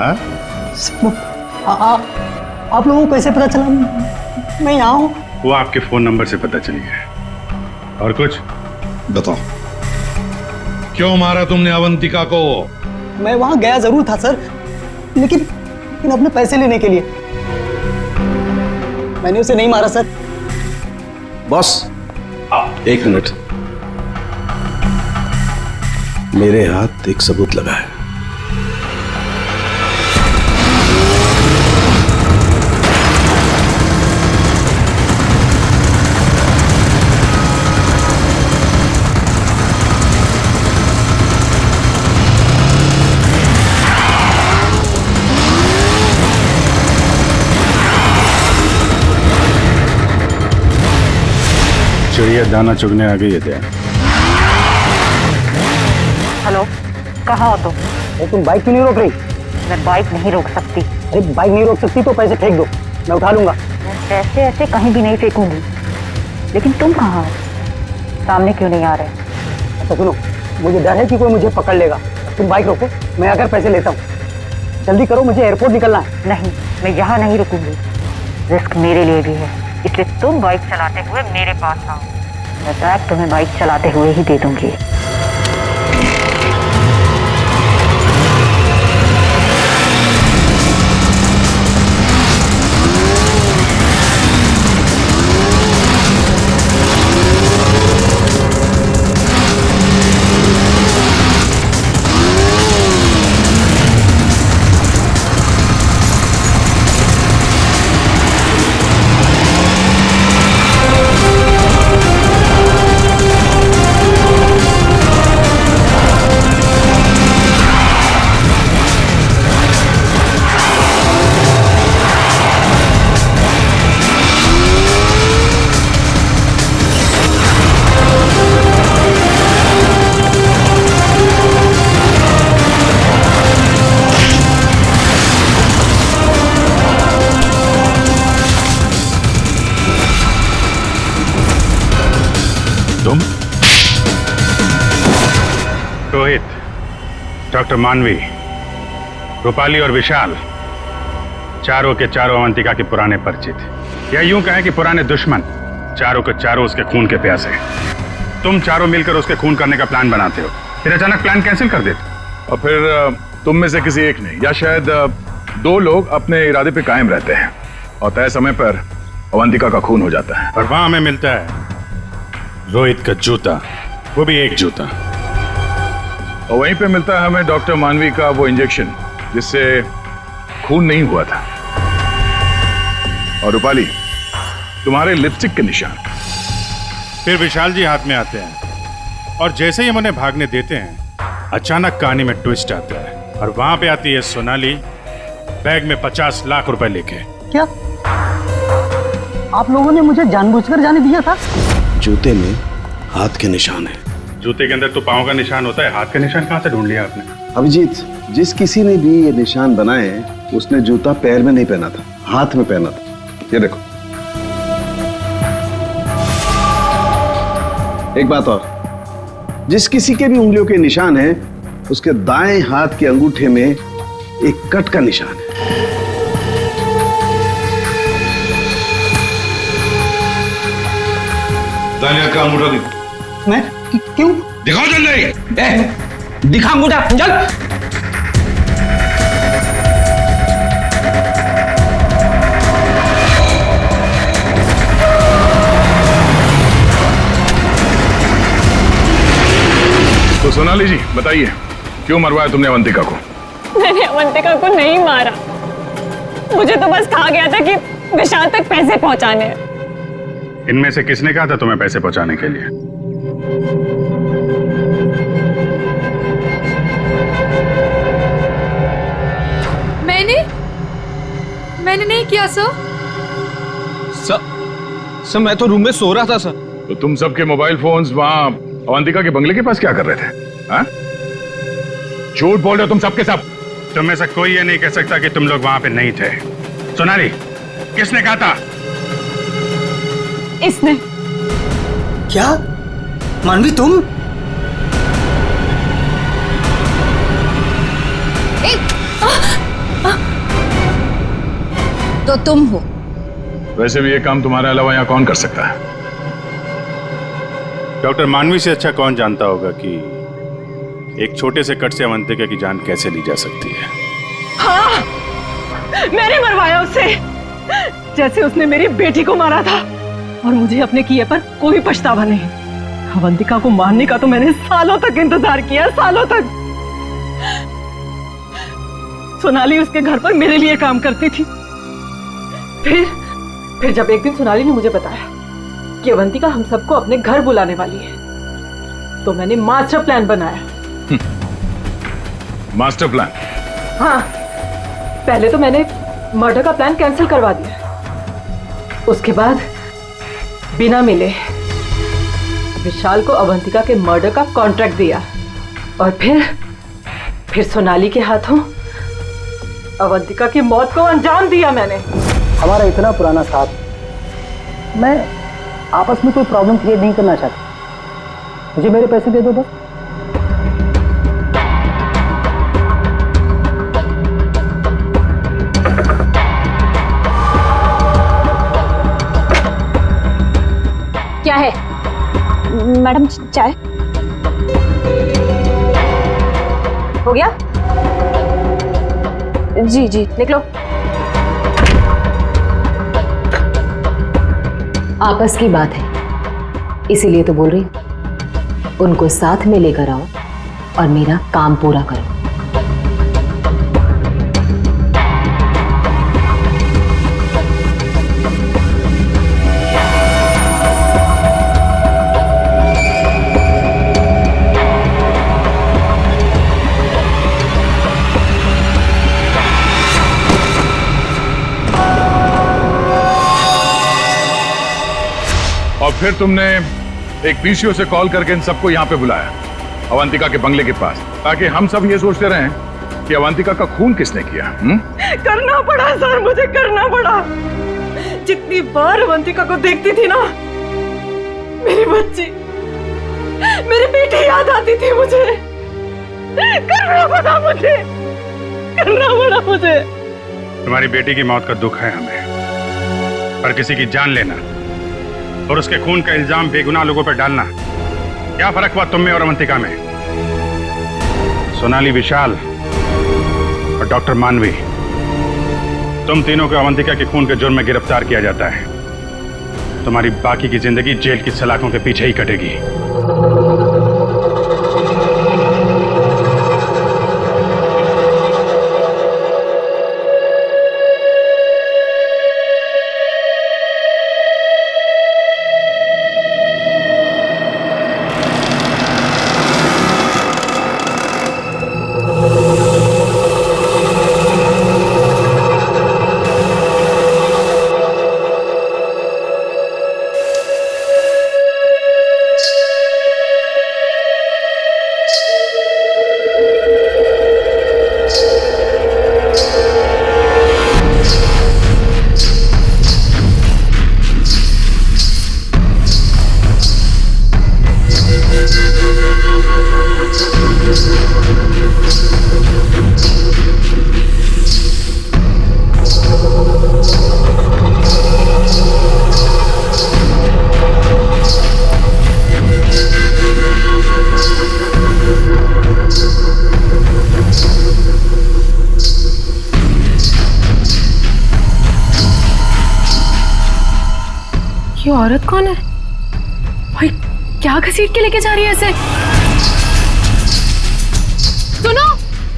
आप लोगों को कैसे पता चला मैं यहाँ हूँ? वो आपके फोन नंबर से पता चली है। और कुछ बताओ, क्यों मारा तुमने अवंतिका को? मैं वहां गया जरूर था सर, लेकिन अपने पैसे लेने के लिए। मैंने उसे नहीं मारा सर। बॉस, 1 मिनट, मेरे हाथ एक सबूत लगा है। चिड़िया दाना चुगने आ गई है क्या? हेलो, कहाँ हो तुम? तुम बाइक क्यों नहीं रोक रही? मैं बाइक नहीं रोक सकती। अरे बाइक नहीं रोक सकती तो पैसे फेंक दो, मैं उठा लूंगा। मैं पैसे ऐसे कहीं भी नहीं फेंकूंगी। लेकिन तुम कहाँ हो? सामने क्यों नहीं आ रहे? अच्छा सुनो, मुझे डर है कि कोई मुझे पकड़ लेगा। तुम बाइक रोको, मैं आकर पैसे लेता हूँ। जल्दी करो, मुझे एयरपोर्ट निकलना है। नहीं, मैं यहाँ नहीं रुकूंगी। रिस्क मेरे लिए भी है, इसलिए तुम बाइक चलाते हुए मेरे पास आओ। मैं बैग तुम्हें बाइक चलाते हुए ही दे दूंगी। रोहित, डॉक्टर मानवी, रूपाली और विशाल चारों के चारों अवंतिका के पुराने परिचित, या यूं कहें कि पुराने दुश्मन। चारों के चारों उसके खून के प्यासे। तुम चारों मिलकर उसके खून करने का प्लान बनाते हो, फिर अचानक प्लान कैंसिल कर देते और फिर तुम में से किसी एक ने या शायद दो लोग अपने इरादे पे कायम रहते हैं और तय समय पर अवंतिका का खून हो जाता है। और वहां हमें मिलता है रोहित का जूता, वो भी एक जूता। और वहीं पे मिलता है हमें डॉक्टर मानवी का वो इंजेक्शन जिससे खून नहीं हुआ था। और रूपाली, तुम्हारे लिपस्टिक के निशान। फिर विशाल जी हाथ में आते हैं और जैसे ही हम उन्हें भागने देते हैं, अचानक कहानी में ट्विस्ट आता है और वहां पे आती है सोनाली बैग में 50 लाख रुपए लेके। क्या आप लोगों ने मुझे जानबूझकर जाने दिया था? जूते में हाथ के निशान है। जूते के अंदर तो पांव का निशान होता है, हाथ का निशान कहां से ढूंढ लिया आपने? अभिजीत, जिस किसी ने भी ये निशान बनाए उसने जूता पैर में नहीं पहना था, हाथ में पहना था। ये देखो। एक बात और, जिस किसी के भी उंगलियों के निशान है उसके दाएं हाथ के अंगूठे में एक कट का निशान है। दाएं हाथ का अंगूठा दिखाओ। मैं क्यों? दिखाओ जल्दी। दिखा अंगूठा, चल। तो सोनाली जी बताइए, क्यों मरवाया तुमने अवंतिका को? मैंने अवंतिका को नहीं मारा, मुझे तो बस कहा गया था कि विशाल तक पैसे पहुंचाने हैं। इनमें से किसने कहा था तुम्हें पैसे पहुंचाने के लिए? मैंने नहीं किया सर। सर मैं तो रूम में सो रहा था सर। तो तुम सबके मोबाइल फोन्स वहां अवंतिका के बंगले के पास क्या कर रहे थे? हाँ? झूठ बोल रहे हो तुम सबके सब। तुम में से कोई ये नहीं कह सकता कि तुम लोग वहां पे नहीं थे। सोनाली, किसने कहा था? इसने। क्या मानवी तुम? तो तुम हो। वैसे भी ये काम तुम्हारे अलावा यहाँ कौन कर सकता है? डॉक्टर मानवी से अच्छा कौन जानता होगा कि एक छोटे से कट से अवंतिका की जान कैसे ली जा सकती है। हाँ, मैंने मरवाया उसे, जैसे उसने मेरी बेटी को मारा था। और मुझे अपने किए पर कोई पछतावा नहीं। अवंतिका को मारने का तो मैंने सालों तक इंतजार किया, सालों तक। सोनाली उसके घर पर मेरे लिए काम करती थी। फिर जब एक दिन सोनाली ने मुझे बताया कि अवंतिका हम सबको अपने घर बुलाने वाली है, तो मैंने मास्टर प्लान बनाया। Master plan? हाँ, पहले तो मैंने मर्डर का प्लान कैंसिल करवा दिया। उसके बाद बिना मिले विशाल को अवंतिका के मर्डर का कॉन्ट्रैक्ट दिया और फिर सोनाली के हाथों अवंतिका की मौत को अंजाम दिया मैंने। हमारा इतना पुराना साथ, मैं आपस में कोई प्रॉब्लम क्रिएट नहीं करना चाहता। मुझे मेरे पैसे दे दो बस। क्या है? मैडम चाय हो गया? जी जी, निकलो। आपस की बात है, इसीलिए तो बोल रही हूं। उनको साथ में लेकर आओ और मेरा काम पूरा करो। और फिर तुमने एक पीसीओ से कॉल करके इन सबको यहाँ पे बुलाया, अवंतिका के बंगले के पास, ताकि हम सब ये सोचते रहें कि अवंतिका का खून किसने किया। करना पड़ा सर, मुझे करना पड़ा। जितनी बार अवंतिका को देखती थी ना, मेरी बच्ची, मेरी बेटी याद आती थी मुझे। करना पड़ा मुझे, करना पड़ा मुझे। तुम्हारी बेटी की मौत का दुख है हमें, पर किसी की जान लेना और उसके खून का इल्जाम बेगुनाह लोगों पर डालना, क्या फर्क हुआ तुम में और अवंतिका में? सोनाली, विशाल और डॉक्टर मानवी, तुम तीनों को अवंतिका के खून के जुर्म में गिरफ्तार किया जाता है। तुम्हारी बाकी की जिंदगी जेल की सलाखों के पीछे ही कटेगी। ये औरत कौन है भाई? क्या घसीट के लेके जा रही है ऐसे? सुनो,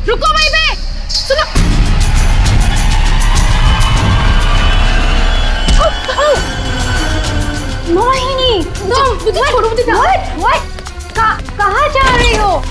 रुको वहीं पे, सुनो। मोहिनी, मुझे छोड़ो, मुझे कहाँ जा रही हो?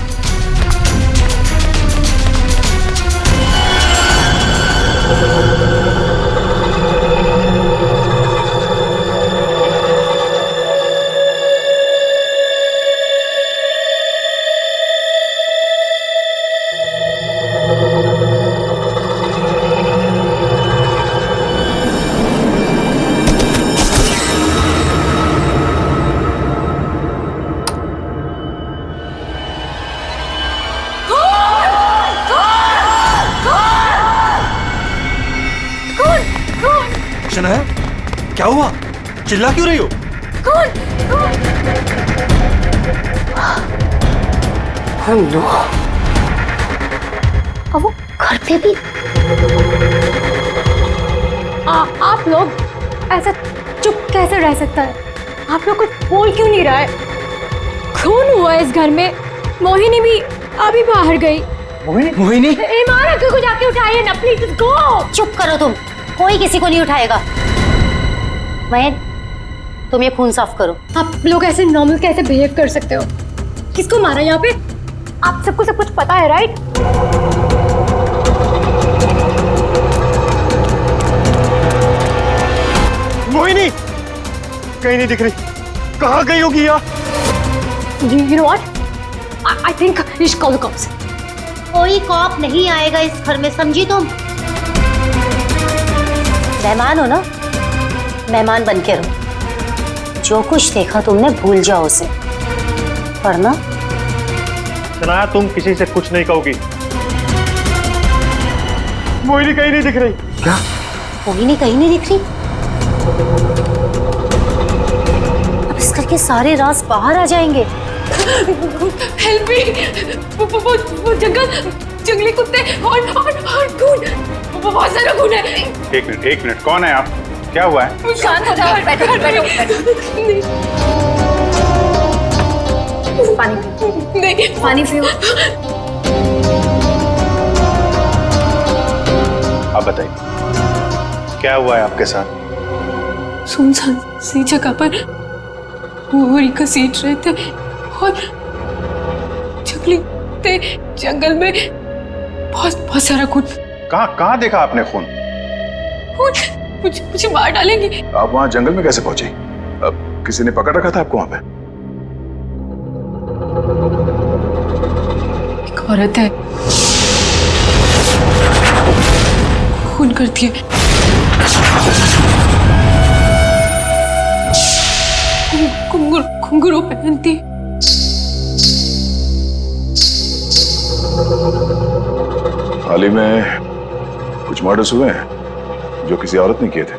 शनाया, क्या हुआ? चिल्ला क्यों रही हो? कौन? हेलो। अब वो घर पे भी? आप लोग ऐसा चुप कैसे रह सकता है? आप लोग कुछ बोल क्यों नहीं रहा है? खून हुआ है इस घर में। मोहिनी भी अभी बाहर गई। मोहिनी? ईमान अंकल को जाके उठाइए ना प्लीज, गो। चुप करो तुम, कोई किसी को नहीं उठाएगा। मयन, तुम ये खून साफ करो। आप लोग ऐसे नॉर्मल कैसे बिहेव कर सकते हो? किसको मारा यहाँ पे? आप सबको सब कुछ पता है, राइट? मोहिनी कहीं नहीं दिख रही, कहाँ गई होगी यार? You know what? I think you should call the cops. कोई कॉप नहीं आएगा इस घर में, समझी तुम? मेहमान हो ना, मेहमान बन के रहो। जो कुछ देखा तुमने भूल जाओ उसे, वरना शनाया तुम किसी से कुछ नहीं कहोगी। मोहिनी कहीं नहीं दिख रही। क्या? मोहिनी कहीं नहीं दिख रही? अब इस घर के सारे राज बाहर आ जाएंगे। हेल्प मी, वो जंगली कुत्ते और खून, बहुत सारा खून है। एक मिनट, कौन है आप? क्या हुआ है? शांत हो जाओ, बैठो। पानी नहीं, पानी पियो। आप बताइए, क्या हुआ है आपके साथ? सुनसान सी जगह पर होरी घसीट रहे थे और जंगल में बहुत सारा खून। कहाँ देखा आपने खून? मुझे मार डालेंगे। आप वहाँ जंगल में कैसे पहुंचे? अब किसी ने पकड़ रखा था आपको वहाँ पे? एक औरत है, खून करती है। घुंघरू पहनती। हाल ही में कुछ मर्डर्स हुए हैं जो किसी औरत ने किए थे।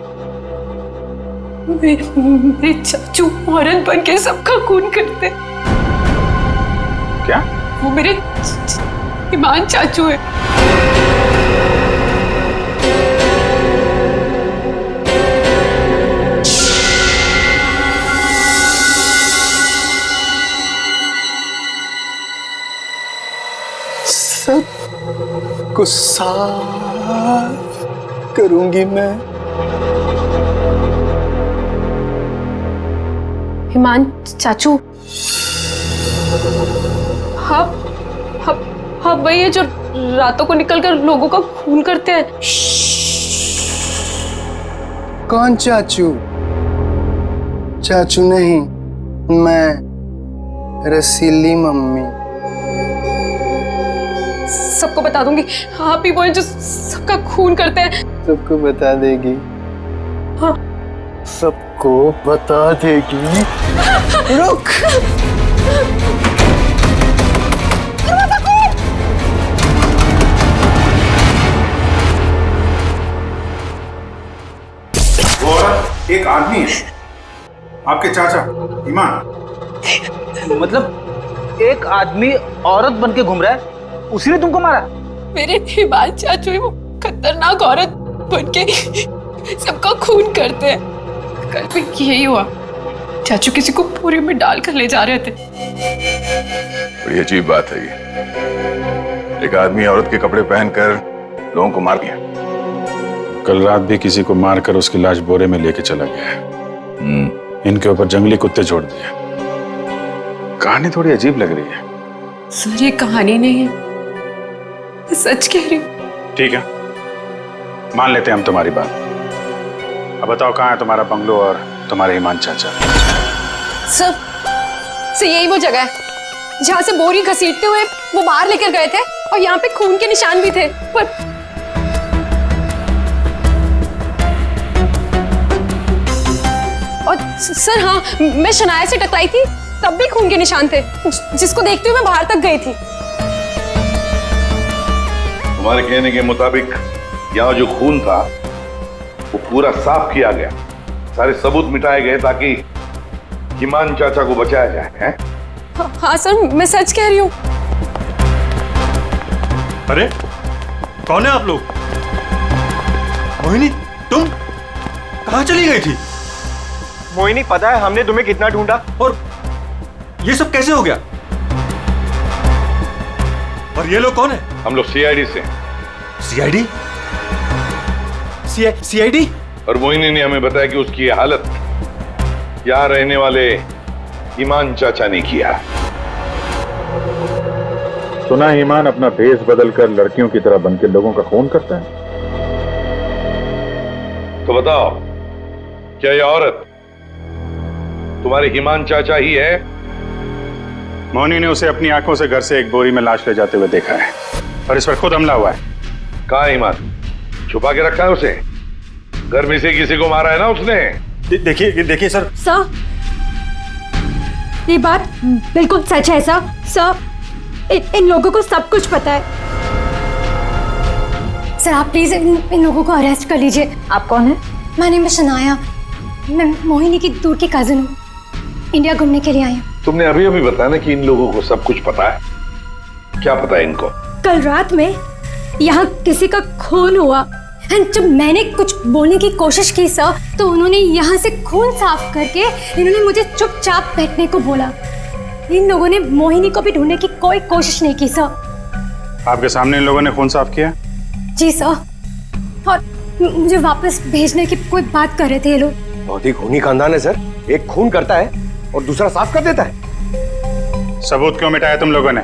मेरे चाचू औरत बन के सबका खून करते। क्या? वो मेरे ईमान चाचू है। सब को साफ करूंगी मैं। ईमान चाचू, हाँ वही है जो रातों को निकलकर लोगों का खून करते हैं। कौन चाचू? चाचू नहीं, मैं रसीली मम्मी। सबको बता दूंगी, आप ही वो हैं जो सबका खून करते हैं। सबको बता देगी? हाँ। सबको बता देगी? रुक। वो औरत एक आदमी है, आपके चाचा ईमान। मतलब एक आदमी औरत बन के घूम रहा है, उसी ने तुमको मारा? मेरे ईमान चाचू ही वो खतरनाक औरत बन के सबका खून करते हैं। कल भी यही हुआ, चाचू किसी को पूरी में डालकर ले जा रहे थे। बड़ी अजीब बात है ये। एक आदमी औरत के कपड़े पहनकर लोगों को मार दिया। कल रात भी किसी को मारकर उसकी लाश बोरे में लेके चला गया है। इनके ऊपर जंगली कुत्ते छोड़ दिए। कहानी थोड़ी अजीब लग रही है। सर ये कहानी नहीं है, मैं सच कह रही हूँ। ठीक है, मान लेते हैं हम तुम्हारी बात। अब बताओ कहाँ है तुम्हारा बंगलो और तुम्हारे ईमान चाचा? सर यही वो जगह है जहाँ से बोरी घसीटते हुए वो बाहर लेकर गए थे, और यहाँ पे खून के निशान भी थे। पर और सर हाँ, मैं शनाया से टकराई थी, तब भी खून के निशान थे, जिसको देखते हुए मैं बाहर तक गई थी। तुम्हारे कहने के मुताबिक यहाँ जो खून था वो पूरा साफ किया गया, सारे सबूत मिटाए गए ताकि ईमान चाचा को बचाया जाए, हैं? हाँ सर, मैं सच कह रही हूँ। अरे कौन है आप लोग? मोहिनी, तुम कहाँ चली गई थी? मोहिनी, पता है हमने तुम्हें कितना ढूंढा, और ये सब कैसे हो गया? और ये लोग कौन है? हम लोग सीआईडी से। सीआईडी? सीआईडी? और मोहिनी ने हमें बताया कि उसकी ये हालत यहाँ रहने वाले ईमान चाचा ने किया। सुना ईमान अपना भेष बदलकर लड़कियों की तरह बनकर लोगों का खून करता है। तो बताओ, क्या ये औरत तुम्हारे ईमान चाचा ही है? मोहिनी ने उसे अपनी आंखों से घर से एक बोरी में लाश ले जाते हुए देखा है, और इस पर खुद हमला हुआ है। कहाँ ईमान? छुपा के रखा है उसे? घर में से किसी को मारा है ना उसने? देखिए सर। सर, ये बात बिल्कुल सच है सर। सर, इन लोगों को सब कुछ पता है। सर आप प्लीज इन लोगों को अरेस्ट कर लीजिए। आप कौन है? माय नेम इज शनाया, मैं मोहिनी की दूर की कजिन हूँ, इंडिया घूमने के लिए आई हूँ। तुमने अभी अभी बताया ना कि इन लोगों को सब कुछ पता है। क्या पता है इनको? कल रात में यहाँ किसी का खून हुआ, एंड जब मैंने कुछ बोलने की कोशिश की सर, तो उन्होंने यहाँ से खून साफ करके इन्होंने मुझे चुपचाप बैठने को बोला। इन लोगों ने मोहिनी को भी ढूंढने की कोई कोशिश नहीं की सर। आपके सामने इन लोगों ने खून साफ किया? जी सर, और मुझे वापस भेजने की कोई बात कर रहे थे ये लोग। बहुत ही खूनी खानदान है सर, एक खून करता है और दूसरा साफ कर देता है। सबूत क्यों मिटाया तुम लोगों ने?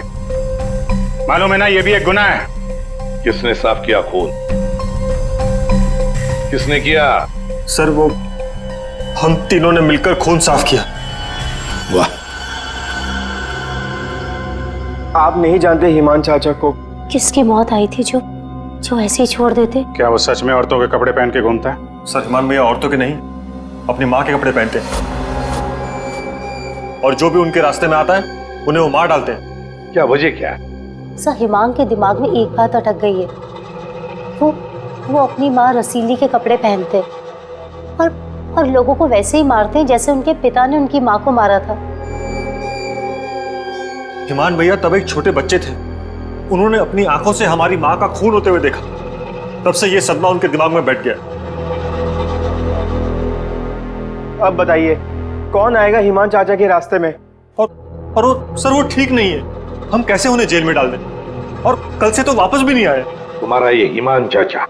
मालूम है ना ये भी एक गुनाह है। किसने साफ किया खून? किसने किया? सर वो हम तीनों ने मिलकर खून साफ किया। वाह, आप नहीं जानते ईमान चाचा को। किसकी मौत आई थी जो ऐसे ही छोड़ देते? क्या वो सच में औरतों के कपड़े पहन के घूमता है? सर ईमान भैया औरतों के नहीं, अपनी माँ के कपड़े पहनते हैं, और जो भी उनके रास्ते में आता है उन्हें वो मार डालते हैं। क्या वजह क्या है? सर हिमांग के दिमाग में एक बात अटक गई है। वो अपनी माँ रसीली के कपड़े पहनते और लोगों को वैसे ही मारते हैं जैसे उनके पिता ने उनकी माँ को मारा था। हिमान भैया तब एक छोटे बच्चे थे, उन्होंने अपनी आंखों से हमारी माँ का खून होते हुए देखा, तब से ये सदमा उनके दिमाग में बैठ गया। अब बताइए कौन आएगा हिमान चाचा के रास्ते में? और वो सर वो ठीक नहीं है, हम कैसे उन्हें जेल में डाल दें? और कल से तो वापस भी नहीं आए। तुम्हारा ये हिमान चाचा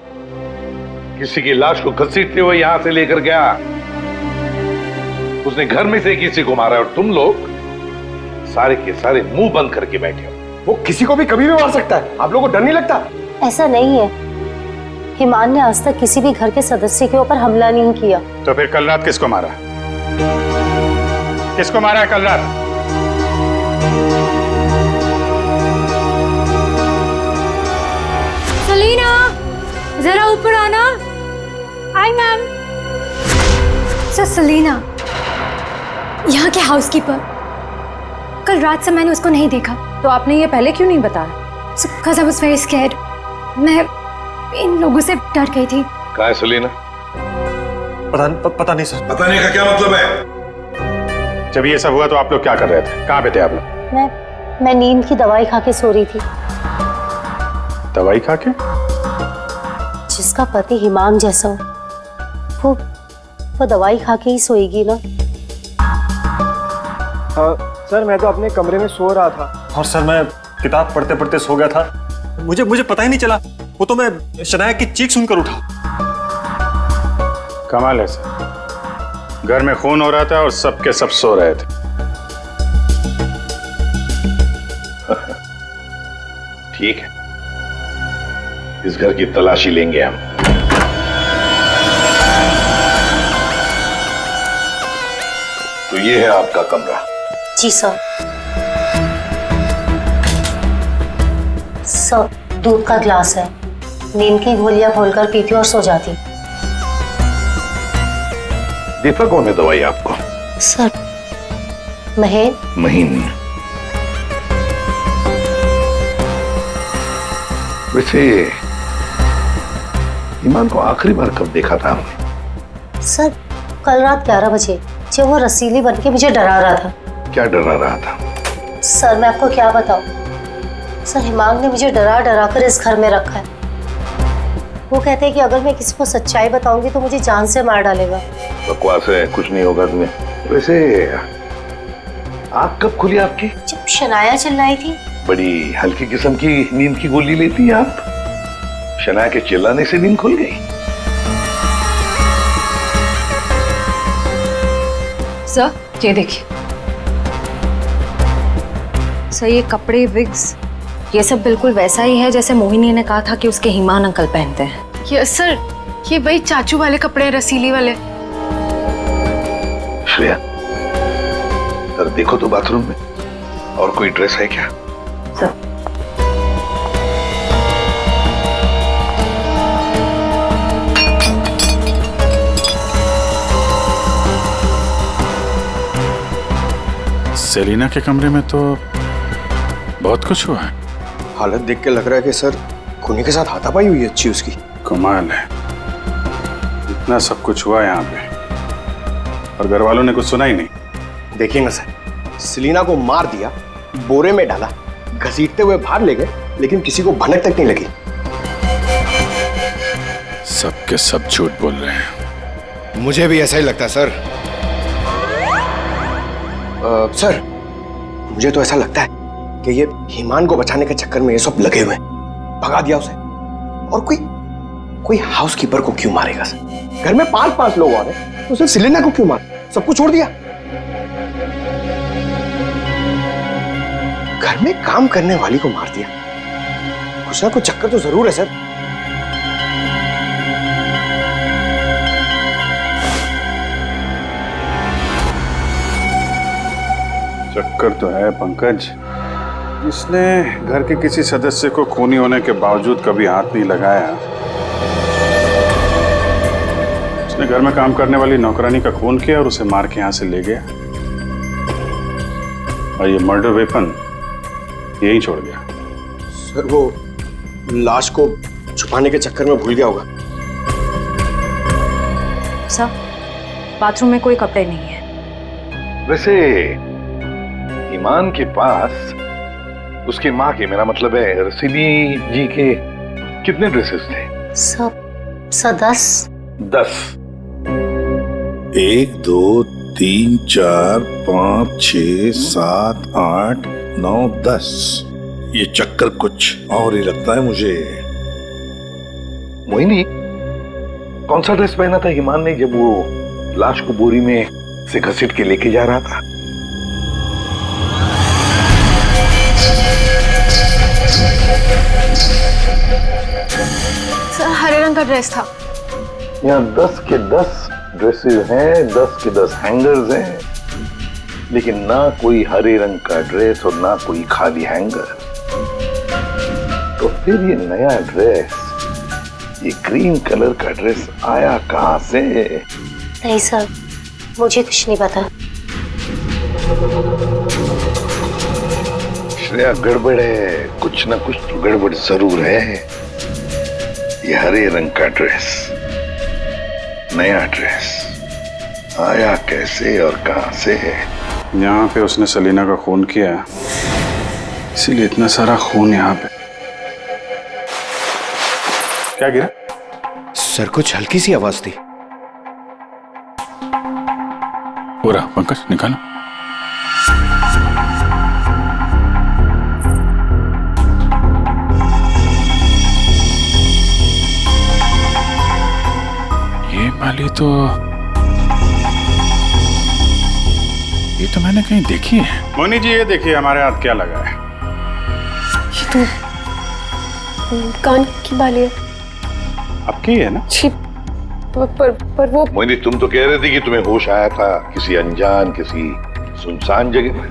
किसी की लाश को घसीटते हुए यहां से लेकर गया, उसने घर में से किसी को मारा और तुम लोग सारे के सारे मुंह बंद करके बैठे हो। वो किसी को भी कभी भी मार सकता है, आप लोगों को डर नहीं लगता? ऐसा नहीं है, हिमान ने आज तक किसी भी घर के सदस्य के ऊपर हमला नहीं किया। तो फिर कल रात किसको मारा? किसको मारा है कल रात? सलीना, जरा ऊपर आना। Hi ma'am. सर सलीना, यहाँ के हाउसकीपर, कल रात से मैंने उसको नहीं देखा। तो आपने ये पहले क्यों नहीं बताया? Because I was very scared. मैं इन लोगों से डर गई थी। कहाँ है सलीना? पता नहीं सर। पता नहीं का क्या मतलब है? जब ये सब हुआ तो आप लोग क्या कर रहे थे? कहाँ पे थे आप लोग? मैं नींद की दवाई खा के सो रही थी। दवाई खा के? जिसका पति हिमांग जैसा हो, वो दवाई खा के ही सोएगी ना। सर मैं तो अपने कमरे में सो रहा था। और सर मैं किताब पढ़ते पढ़ते सो गया था, मुझे पता ही नहीं चला, वो तो मैं शनाया की चीख सुनकर उठा। कमाल है सर, घर में खून हो रहा था और सबके सब सो रहे थे। ठीक है, इस घर की तलाशी लेंगे हम। तो ये है आपका कमरा। जी सर। सर, दूध का ग्लास है, नींद की गोलियां घोलकर पीती और सो जाती। देता कौन है दवाई आपको? सर, महीन। महीन। वैसे ईमान को आखिरी बार कब देखा था आपने? सर, कल रात 11 बजे जब वो रसीली बनके मुझे डरा रहा था। क्या डरा रहा था? सर मैं आपको क्या बताऊं, सर हिमांग ने मुझे डरा डरा कर इस घर में रखा है। वो कहते हैं कि अगर मैं किसी को सच्चाई बताऊंगी तो मुझे जान से मार डालेगा। बकवास है, कुछ नहीं होगा तुम्हें। वैसे आँख कब खुली आपकी? जब शनाया चिल्लाई थी। बड़ी हल्की किस्म की नींद की गोली लेती हैं आप। शनाया के चिल्लाने से नींद खुल गई? सर ये देखिए सर, ये कपड़े, विग्स, ये सब बिल्कुल वैसा ही है जैसे मोहिनी ने कहा था कि उसके हिमान अंकल पहनते हैं। ये सर, ये वही चाचू वाले कपड़े, रसीली वाले। श्रेया, सर देखो तो बाथरूम में और कोई ड्रेस है क्या? सर सेलिना के कमरे में तो बहुत कुछ हुआ है। हालत देख के लग रहा है कि सर खूनी के साथ हाथापाई हुई है अच्छी उसकी। कमाल है, इतना सब कुछ हुआ यहाँ पे और घर वालों ने कुछ सुना ही नहीं। देखिएगा सर, सेलिना को मार दिया, बोरे में डाला, घसीटते हुए बाहर ले गए, लेकिन किसी को भनक तक नहीं लगी। सब के सब झूठ बोल रहे हैं। मुझे भी ऐसा ही लगता है सर। सर मुझे तो ऐसा लगता है कि ये हिमान को बचाने के चक्कर में ये सब लगे हुए हैं, भगा दिया उसे। और कोई हाउसकीपर को क्यों मारेगा सर? घर में 5-5 लोग और हैं, तो सिर्फ सेलिना को क्यों मार? सबको छोड़ दिया। घर में काम करने वाली को मार दिया। कुछ ना कुछ चक्कर तो जरूर है सर। चक्कर तो है पंकज, इसने घर के किसी सदस्य को खूनी होने के बावजूद कभी हाथ नहीं लगाया। उसने घर में काम करने वाली नौकरानी का खून किया और उसे मार के यहाँ से ले गया और ये मर्डर वेपन यहीं छोड़ गया। सर वो लाश को छुपाने के चक्कर में भूल गया होगा। सर, बाथरूम में कोई कपड़े नहीं है। वैसे ईमान के पास उसकी माँ के, मेरा मतलब है रसीदी जी के, कितने ड्रेसेस थे? सब 10। 10। 1 2 3 4 5 6 7 8 9 10। ये चक्कर कुछ और ही लगता है मुझे। मोहिनी, कौन सा ड्रेस पहना था ईमान ने जब वो लाश को बोरी में से घसीट के लेके जा रहा था? सर, हरे रंग का ड्रेस था। यहाँ 10 के 10 ड्रेसेस हैं, 10 के 10 हैंगर्स हैं, लेकिन ना कोई हरे रंग का ड्रेस और ना कोई खाली हैंगर। तो फिर ये नया ड्रेस, ये ग्रीन कलर का ड्रेस आया कहां से? नहीं सर, मुझे कुछ नहीं पता। श्रेया, गड़बड़ है, कुछ ना कुछ तो गड़बड़ जरूर है। ये हरे रंग का ड्रेस, नया ड्रेस आया कैसे और कहां से? यहाँ पे उसने सलीना का खून किया, इसीलिए इतना सारा खून यहाँ पे। क्या गिरा? सर, कुछ हल्की सी आवाज थी। पूरा पंकज निकालो। ये वाली तो मैंने कहीं देखी है। मोनी जी, ये देखिए हमारे हाथ क्या लगा है। ये तो कान की बाली है। आपकी है ना? छी, पर वो। मोहिनी, तुम तो कह रहे थे कि तुम्हें होश आया था किसी अनजान, किसी सुनसान जगह पर।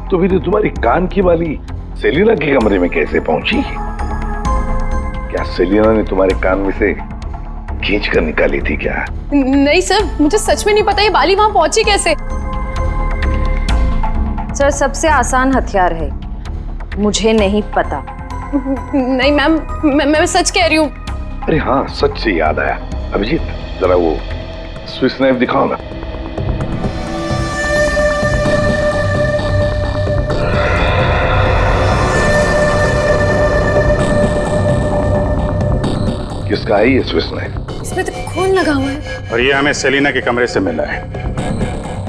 तो फिर तुम्हारी कान की बाली सेलिना के कमरे में कैसे पहुंची? क्या सेलिना ने तुम्हारे कान में से खींच कर निकाली थी क्या? नहीं सर, मुझे सच में नहीं पता ये बाली वहां पहुंची कैसे। सर, सबसे आसान हथियार है, मुझे नहीं पता। नहीं मैम, मैं सच कह रही हूँ। अरे हाँ, सच से याद आया। अभिजीत, जरा वो स्विस नाइफ दिखाओ ना। किसका है ये स्विस नाइफ? इसमें तो खून लगा हुआ है। और ये हमें सेलिना के कमरे से मिला है।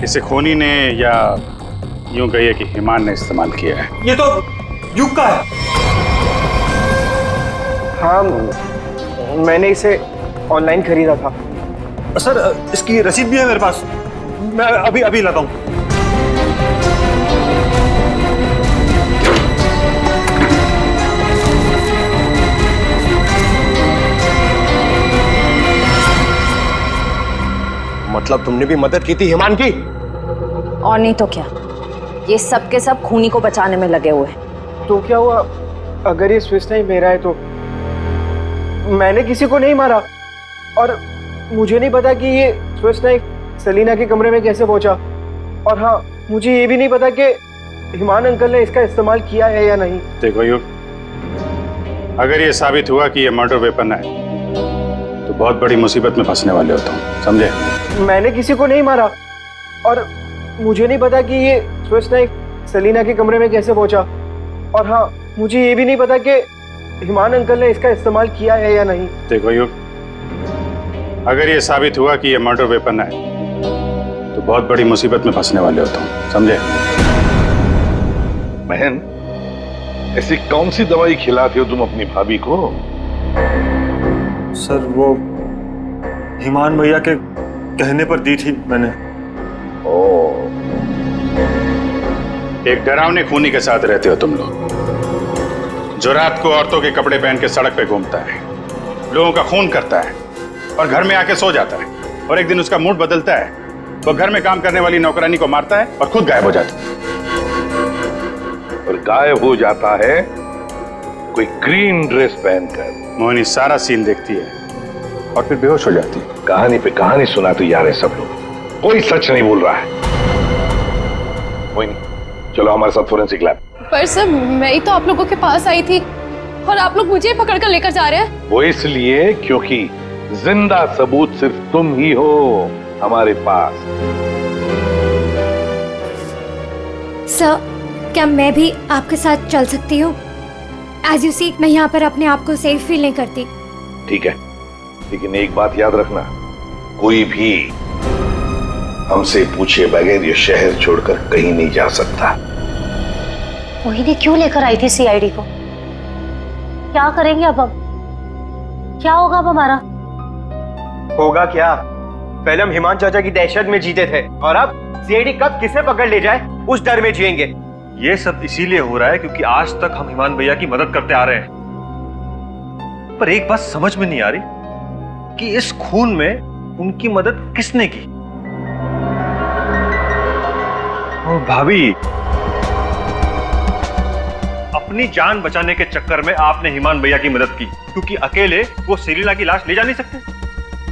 इसे खूनी ने, या यूं कहिए कि ईमान ने इस्तेमाल किया है। ये तो युग का है। हाँ, मैंने इसे ऑनलाइन खरीदा था। सर, इसकी रसीद भी है मेरे पास। मैं अभी लाता हूँ। मतलब तुमने भी मदद की थी ईमान की? और नहीं तो क्या, ये सब के सब खूनी को बचाने में लगे हुए हैं। तो क्या हुआ अगर ये स्विस नाइफ मेरा है? तो मैंने किसी को नहीं मारा और मुझे नहीं पता कि ये स्विस नाइफ सलीना के कमरे में कैसे पहुंचा। और हाँ, मुझे ये भी नहीं पता कि ईमान अंकल ने इसका इस्तेमाल किया है या नहीं। देखो युग, अगर ये साबित हुआ कि ये मर्डर वेपन है तो बहुत बड़ी मुसीबत में फंसने वाले हो तुम, समझे? मैंने किसी को नहीं मारा और मुझे नहीं पता कि ये स्विस नाइफ सलीना के कमरे में कैसे पहुंचा। और हाँ, मुझे ये भी नहीं पता कि ईमान अंकल ने इसका इस्तेमाल किया है या नहीं। देखो युग, अगर ये साबित हुआ कि ये मर्डर वेपन है तो बहुत बड़ी मुसीबत में फंसने वाले हो तुम, समझे? बहन, ऐसी कौन सी दवाई खिलाते हो तुम अपनी भाभी को? सर, वो ईमान भैया के कहने पर दी थी मैंने। एक डरावने खूनी के साथ रहते हो तुम लोग, जो रात को औरतों के कपड़े पहन के सड़क पे घूमता है, लोगों का खून करता है और घर में आके सो जाता है। और एक दिन उसका मूड बदलता है, वो घर में काम करने वाली नौकरानी को मारता है और खुद गायब हो जाता है। और गायब हो जाता है कोई ग्रीन ड्रेस पहनकर। मोहिनी सारा सीन देखती है और फिर बेहोश हो जाती है। कहानी पे कहानी सुनाते जा रहे सब लोग, कोई सच नहीं बोल रहा है। मोहिनी, चलो हमारे साथ फोरेंसिक लैब। पर सर, मैं ही तो आप लोगों के पास आई थी। और आप लोग मुझे पकड़ कर लेकर जा रहे हैं। वो इसलिए क्योंकि जिंदा सबूत सिर्फ तुम ही हो हमारे पास। सर, क्या मैं भी आपके साथ चल सकती हूँ? एज यू सी, मैं यहाँ पर अपने आप को सेफ फील नहीं करती। ठीक है, लेकिन एक बात याद रखना, कोई भी हमसे पूछे बगैर ये शहर छोड़कर कहीं नहीं जा सकता। मोहिनी क्यों लेकर आई थी सीआईडी को? क्या करेंगे अब हम? क्या होगा अब हमारा? होगा क्या? पहले हम हिमान चाचा की दहशत में जीते थे और अब सीआईडी कब किसे पकड़ ले जाए उस डर में जिएंगे। ये सब इसीलिए हो रहा है क्योंकि आज तक हम हिमान भैया की मदद करते आ रहे हैं। पर एक बात समझ में नहीं आ रही कि इस खून में उनकी मदद किसने की। भाभी, अपनी जान बचाने के चक्कर में आपने हिमान भैया की मदद की क्योंकि अकेले वो सेलिना की लाश ले जा नहीं सकते,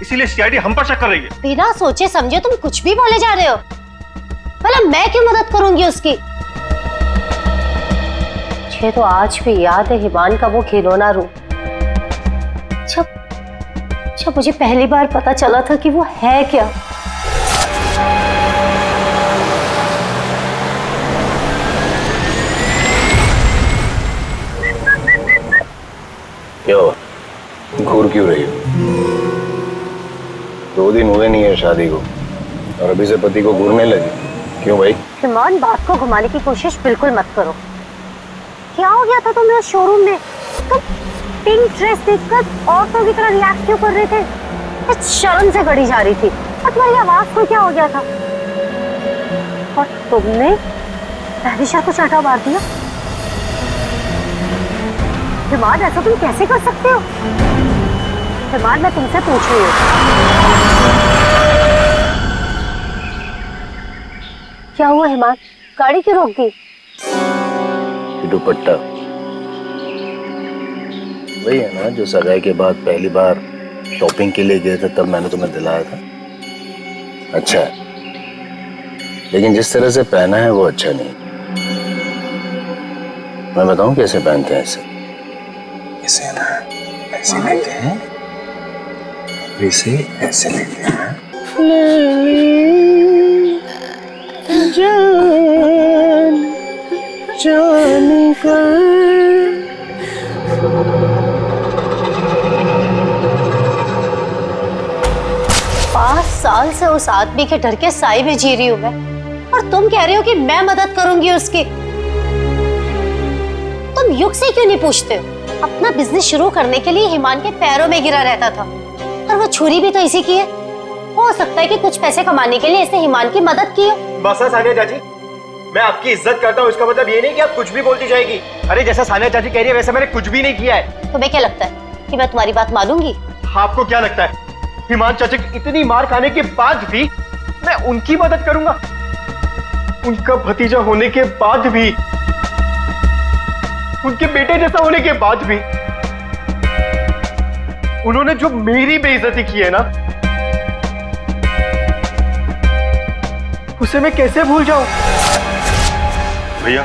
इसीलिए सीआईडी हम पर शक कर रही है। बिना सोचे समझे तुम कुछ भी बोले जा रहे हो। भला मैं क्यों मदद करूंगी उसकी? मुझे तो आज भी याद है हिमान का वो खिलौना रूम, जब मुझे पहली बार पता चला था कि वो है क्या। क्या हुआ? घूर क्यों रही हो? 2 दिन हुए नहीं है शादी को और अभी से पति को घूरने लगी, क्यों भाई? हिमान, बात को घुमाने की कोशिश बिल्कुल मत करो। क्या हो गया था तुम्हें शोरूम में? तुम पिंक ड्रेस देखकर औरतों की तरह रिएक्ट क्यों कर रहे थे? कुछ शर्म से गड़ी जा रही थी और तुम्हारी आवाज को क्या हो गया था? और तुमने तहरीशा को चाटा मार दिया। हिमान, ऐसा तुम कैसे कर सकते हो? हिमान, मैं तुमसे पूछ रही हूँ, क्या हुआ हिमान? गाड़ी क्यों रोक दी? दुपट्टा वही है ना जो सगाई के बाद पहली बार शॉपिंग के लिए गए थे, तब मैंने तुम्हें दिलाया था। अच्छा है, लेकिन जिस तरह से पहना है वो अच्छा नहीं। मैं बताऊं कैसे पहनते हैं इसे? इसे ना ऐसे लेते हैं, इसे ऐसे लेते हैं। जान जान कर 5 साल से उस आदमी के डर के साए में जी रही हूँ मैं, और तुम कह रहे हो कि मैं मदद करूंगी उसकी। तुम युग से क्यों नहीं पूछते हो? अपना बिजनेस शुरू करने के लिए हिमान के पैरों में गिरा रहता था, और वो छुरी भी तो इसी की है। हो सकता है कि कुछ पैसे कमाने के लिए इसने हिमान की मदद की हो। बस सानिया चाची, मैं आपकी इज्जत करता हूँ, इसका मतलब ये नहीं कि आप कुछ भी बोलती जाएगी। अरे जैसा सानिया चाची कह रही है वैसे मैंने कुछ भी नहीं किया है। तुम्हें क्या लगता है कि मैं तुम्हारी बात मानूंगी? आपको क्या लगता है हिमान चाचा की इतनी मार खाने के बाद भी मैं उनकी मदद करूंगा? उनका भतीजा होने के बाद भी, उनके बेटे जैसा होने के बाद भी उन्होंने जो मेरी बेइज्जती की है ना, उसे मैं कैसे भूल जाऊं? भैया,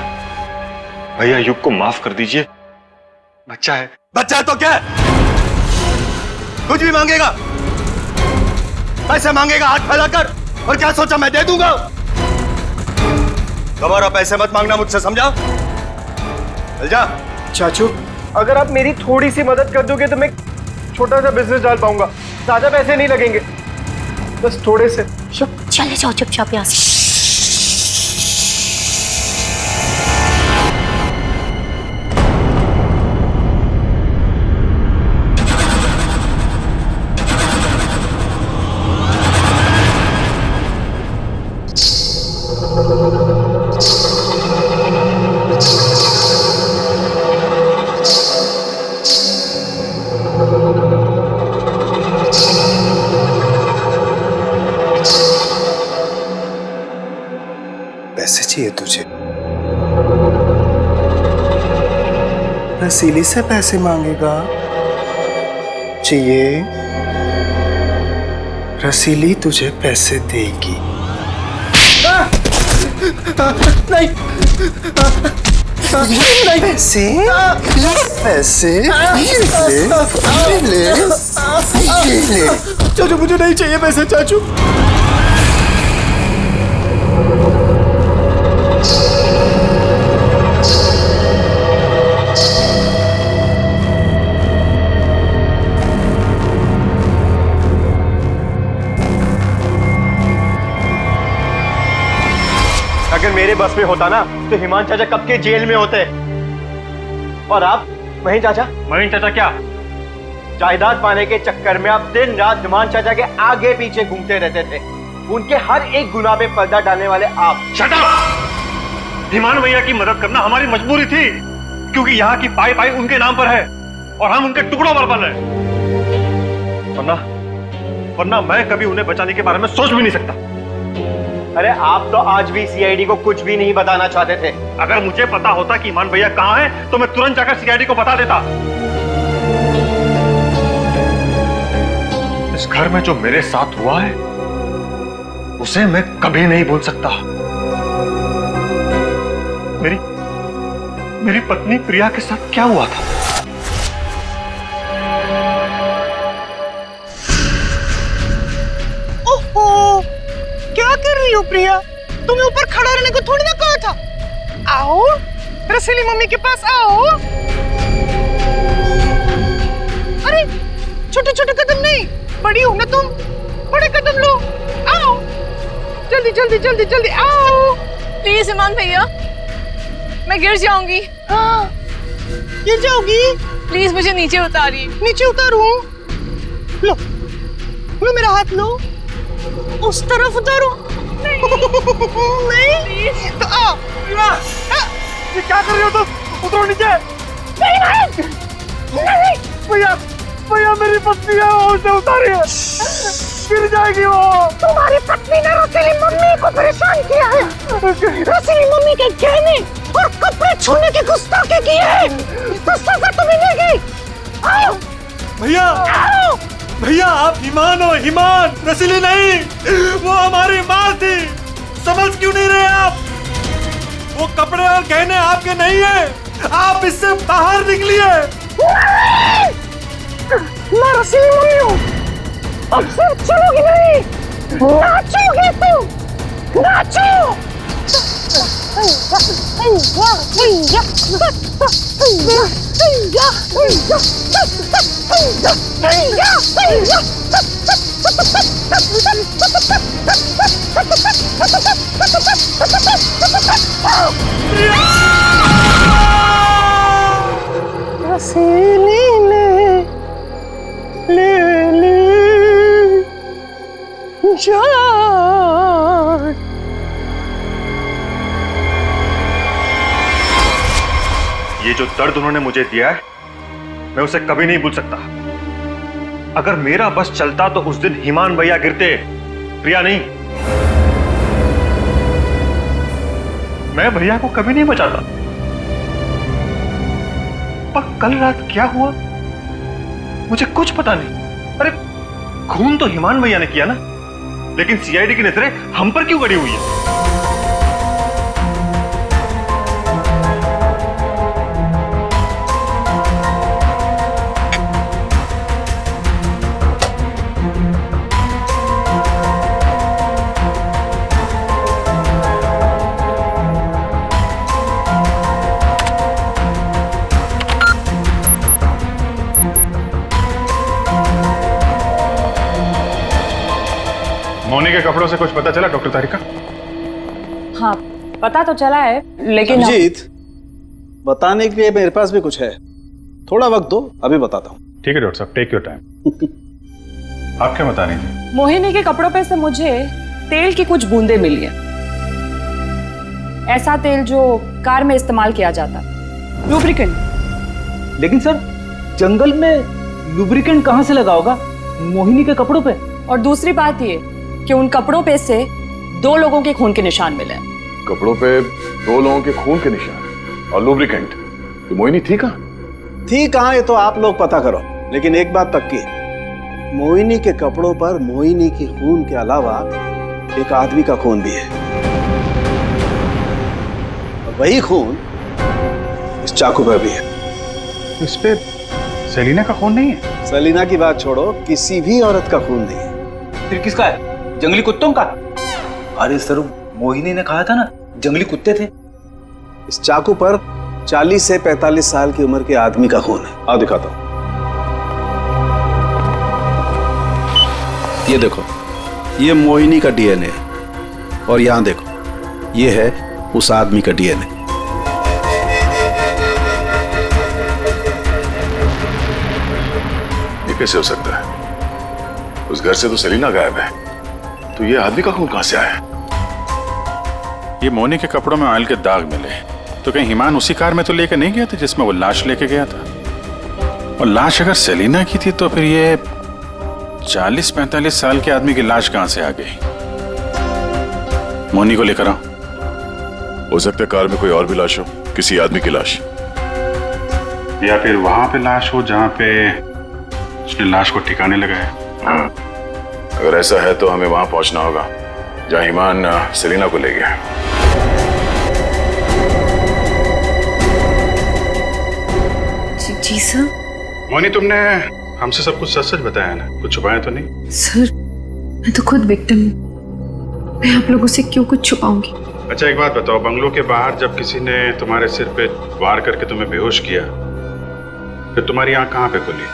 भैया युग को माफ कर दीजिए, बच्चा है। बच्चा है तो क्या? कुछ भी मांगेगा, पैसे मांगेगा हाथ फैलाकर, और क्या सोचा मैं दे दूंगा? दोबारा पैसे मत मांगना मुझसे, समझा? चल जा। चाचू, अगर आप मेरी थोड़ी सी मदद कर दोगे तो मैं छोटा सा बिजनेस डाल पाऊंगा। ज्यादा पैसे नहीं लगेंगे, बस थोड़े से। चले जाओ चुपचाप यहाँ से। पैसे चाहिए तुझे? रसीली से पैसे मांगेगा? चाहिए? रसीली तुझे पैसे देगी। नहीं, पैसे पैसे ले चाचू मुझे नहीं चाहिए पैसे चाचू। अगर मेरे बस में होता ना तो हिमान चाचा कब के जेल में होते। और आप महीन चाचा क्या जायदाद पाने के चक्कर में आप दिन रात हिमान चाचा के आगे पीछे घूमते रहते थे। उनके हर एक गुनाह पे पर्दा डालने वाले आप। Shut up! हिमान भैया की मदद करना हमारी मजबूरी थी, क्योंकि यहाँ की पाई पाई उनके नाम पर है और हम उनके टुकड़ों पर बन रहे। वरना मैं कभी उन्हें बचाने के बारे में सोच भी नहीं सकता। अरे आप तो आज भी सीआईडी को कुछ भी नहीं बताना चाहते थे। अगर मुझे पता होता कि हिमान भैया कहाँ है तो मैं तुरंत जाकर सीआईडी को बता देता। इस घर में जो मेरे साथ हुआ है उसे मैं कभी नहीं भूल सकता। मेरी पत्नी प्रिया के साथ क्या हुआ था? ओहो, क्या कर रही हो प्रिया? तुम्हें ऊपर खड़ा रहने को थोड़ी ना कहा था। आओ रसीली मम्मी के पास आओ। अरे छोटे छोटे कदम नहीं, बड़ी हो ना तुम, बड़े कदम लो। आओ जल्दी जल्दी जल्दी जल्दी आओ। प्लीज हिमान भैया, मैं गिर जाऊंगी। हाँ गिर जाओगी? प्लीज मुझे नीचे उतारिए। नीचे उतारूं? लो लो मेरा हाथ लो, उस तरफ उतारो। नहीं तो आओ। ये क्या कर रहे हो तुम? उतरो नीचे। नहीं भैया भैया मेरी पत्नी है, उसे उतारिए, गिर जाएगी वो। तुम्हारी पत्नी ने रसीली मम्मी को परेशान किया है। रसीली मम्मी के गहने और कपड़े छूने की गुस्ताखी की है, तो सजा तो मिलेगी। आओ भैया, भैया आप हिमान हो, हिमान, रसीली नहीं। वो हमारी माँ थी, समझ क्यों नहीं रहे आप? वो कपड़े और गहने आपके नहीं है, आप इससे बाहर निकलिए। मैं रसीली मम्मी हूँ, अब सिर्फ चलोगी नहीं, नाचोगे तुम, नाचो। रसीली ले जान। ये जो दर्द उन्होंने मुझे दिया है मैं उसे कभी नहीं भूल सकता। अगर मेरा बस चलता तो उस दिन हिमान भैया गिरते, प्रिया नहीं। मैं भैया को कभी नहीं बचाता। पर कल रात क्या हुआ मुझे कुछ पता नहीं। अरे खून तो हिमान भैया ने किया ना, लेकिन सीआईडी की नजरें हम पर क्यों गड़ी हुई है? मोनी के कपड़ों से कुछ पता चला डॉक्टर तारिका? हाँ पता तो चला है, लेकिन अभिजीत, बताने के लिए मेरे पास भी कुछ है, थोड़ा वक्त दो, अभी बताता हूँ। ठीक है डॉक्टर साहब, टेक योर टाइम। आप क्या बता रही थी? मोहिनी के कपड़ों पे से मुझे तेल की कुछ बूंदें मिली हैं। ऐसा तेल जो कार में इस्तेमाल किया जाता, लुब्रिकेंट। लेकिन सर जंगल में लुब्रिकेंट कहाँ से लगा होगा मोहिनी के कपड़ों पे? और दूसरी बात ये कि उन कपड़ों पे से 2 लोगों के खून के निशान मिले। कपड़ों पे 2 लोगों के खून के निशान और लुब्रिकेंट। तो मोहिनी थी कहाँ? थी कहाँ ये तो आप लोग पता करो, लेकिन एक बात पक्की है, मोहिनी के कपड़ों पर मोहिनी के खून के अलावा एक आदमी का खून भी है। वही खून चाकू पर भी है। इस पे सेलिना का खून नहीं है? सेलिना की बात छोड़ो, किसी भी औरत का खून नहीं है। फिर किसका है? जंगली कुत्तों का? अरे सर, मोहिनी ने कहा था ना जंगली कुत्ते थे। इस चाकू पर 40 से 45 साल की उम्र के आदमी का खून है। आओ दिखाता हूं। ये देखो, ये मोहिनी का डीएनए है, और यहां देखो, ये है उस आदमी का डीएनए। ये कैसे हो सकता है? उस घर से तो सेलिना गायब है, तो ये आदमी का खून कहां से आया? ये मोनी के कपड़ों में ऑयल के दाग मिले, तो कहीं हिमान उसी कार में तो लेके नहीं गया था जिसमें वो लाश लेके गया था? और लाश अगर सेलिना की थी तो फिर ये 40-45 साल के आदमी की लाश कहां से आ गई? मोनी को लेकर आओ। हो सकता है कार में कोई और भी लाश हो, किसी आदमी की लाश, या फिर वहां पे लाश हो जहां पे उसने लाश को ठिकाने लगाया। हाँ, अगर ऐसा है तो हमें वहां पहुंचना होगा जहां हिमान सेलिना को ले गया। जी सर। मोनी, तुमने हमसे सब कुछ सच सच बताया ना? कुछ छुपाया तो नहीं? सर, मैं तो खुद विक्टिम हूँ, मैं आप लोगों से क्यों कुछ छुपाऊंगी? अच्छा एक बात बताओ, बंगलों के बाहर जब किसी ने तुम्हारे सिर पे वार करके तुम्हें बेहोश किया, फिर तुम्हारी आंख कहां पे खुली?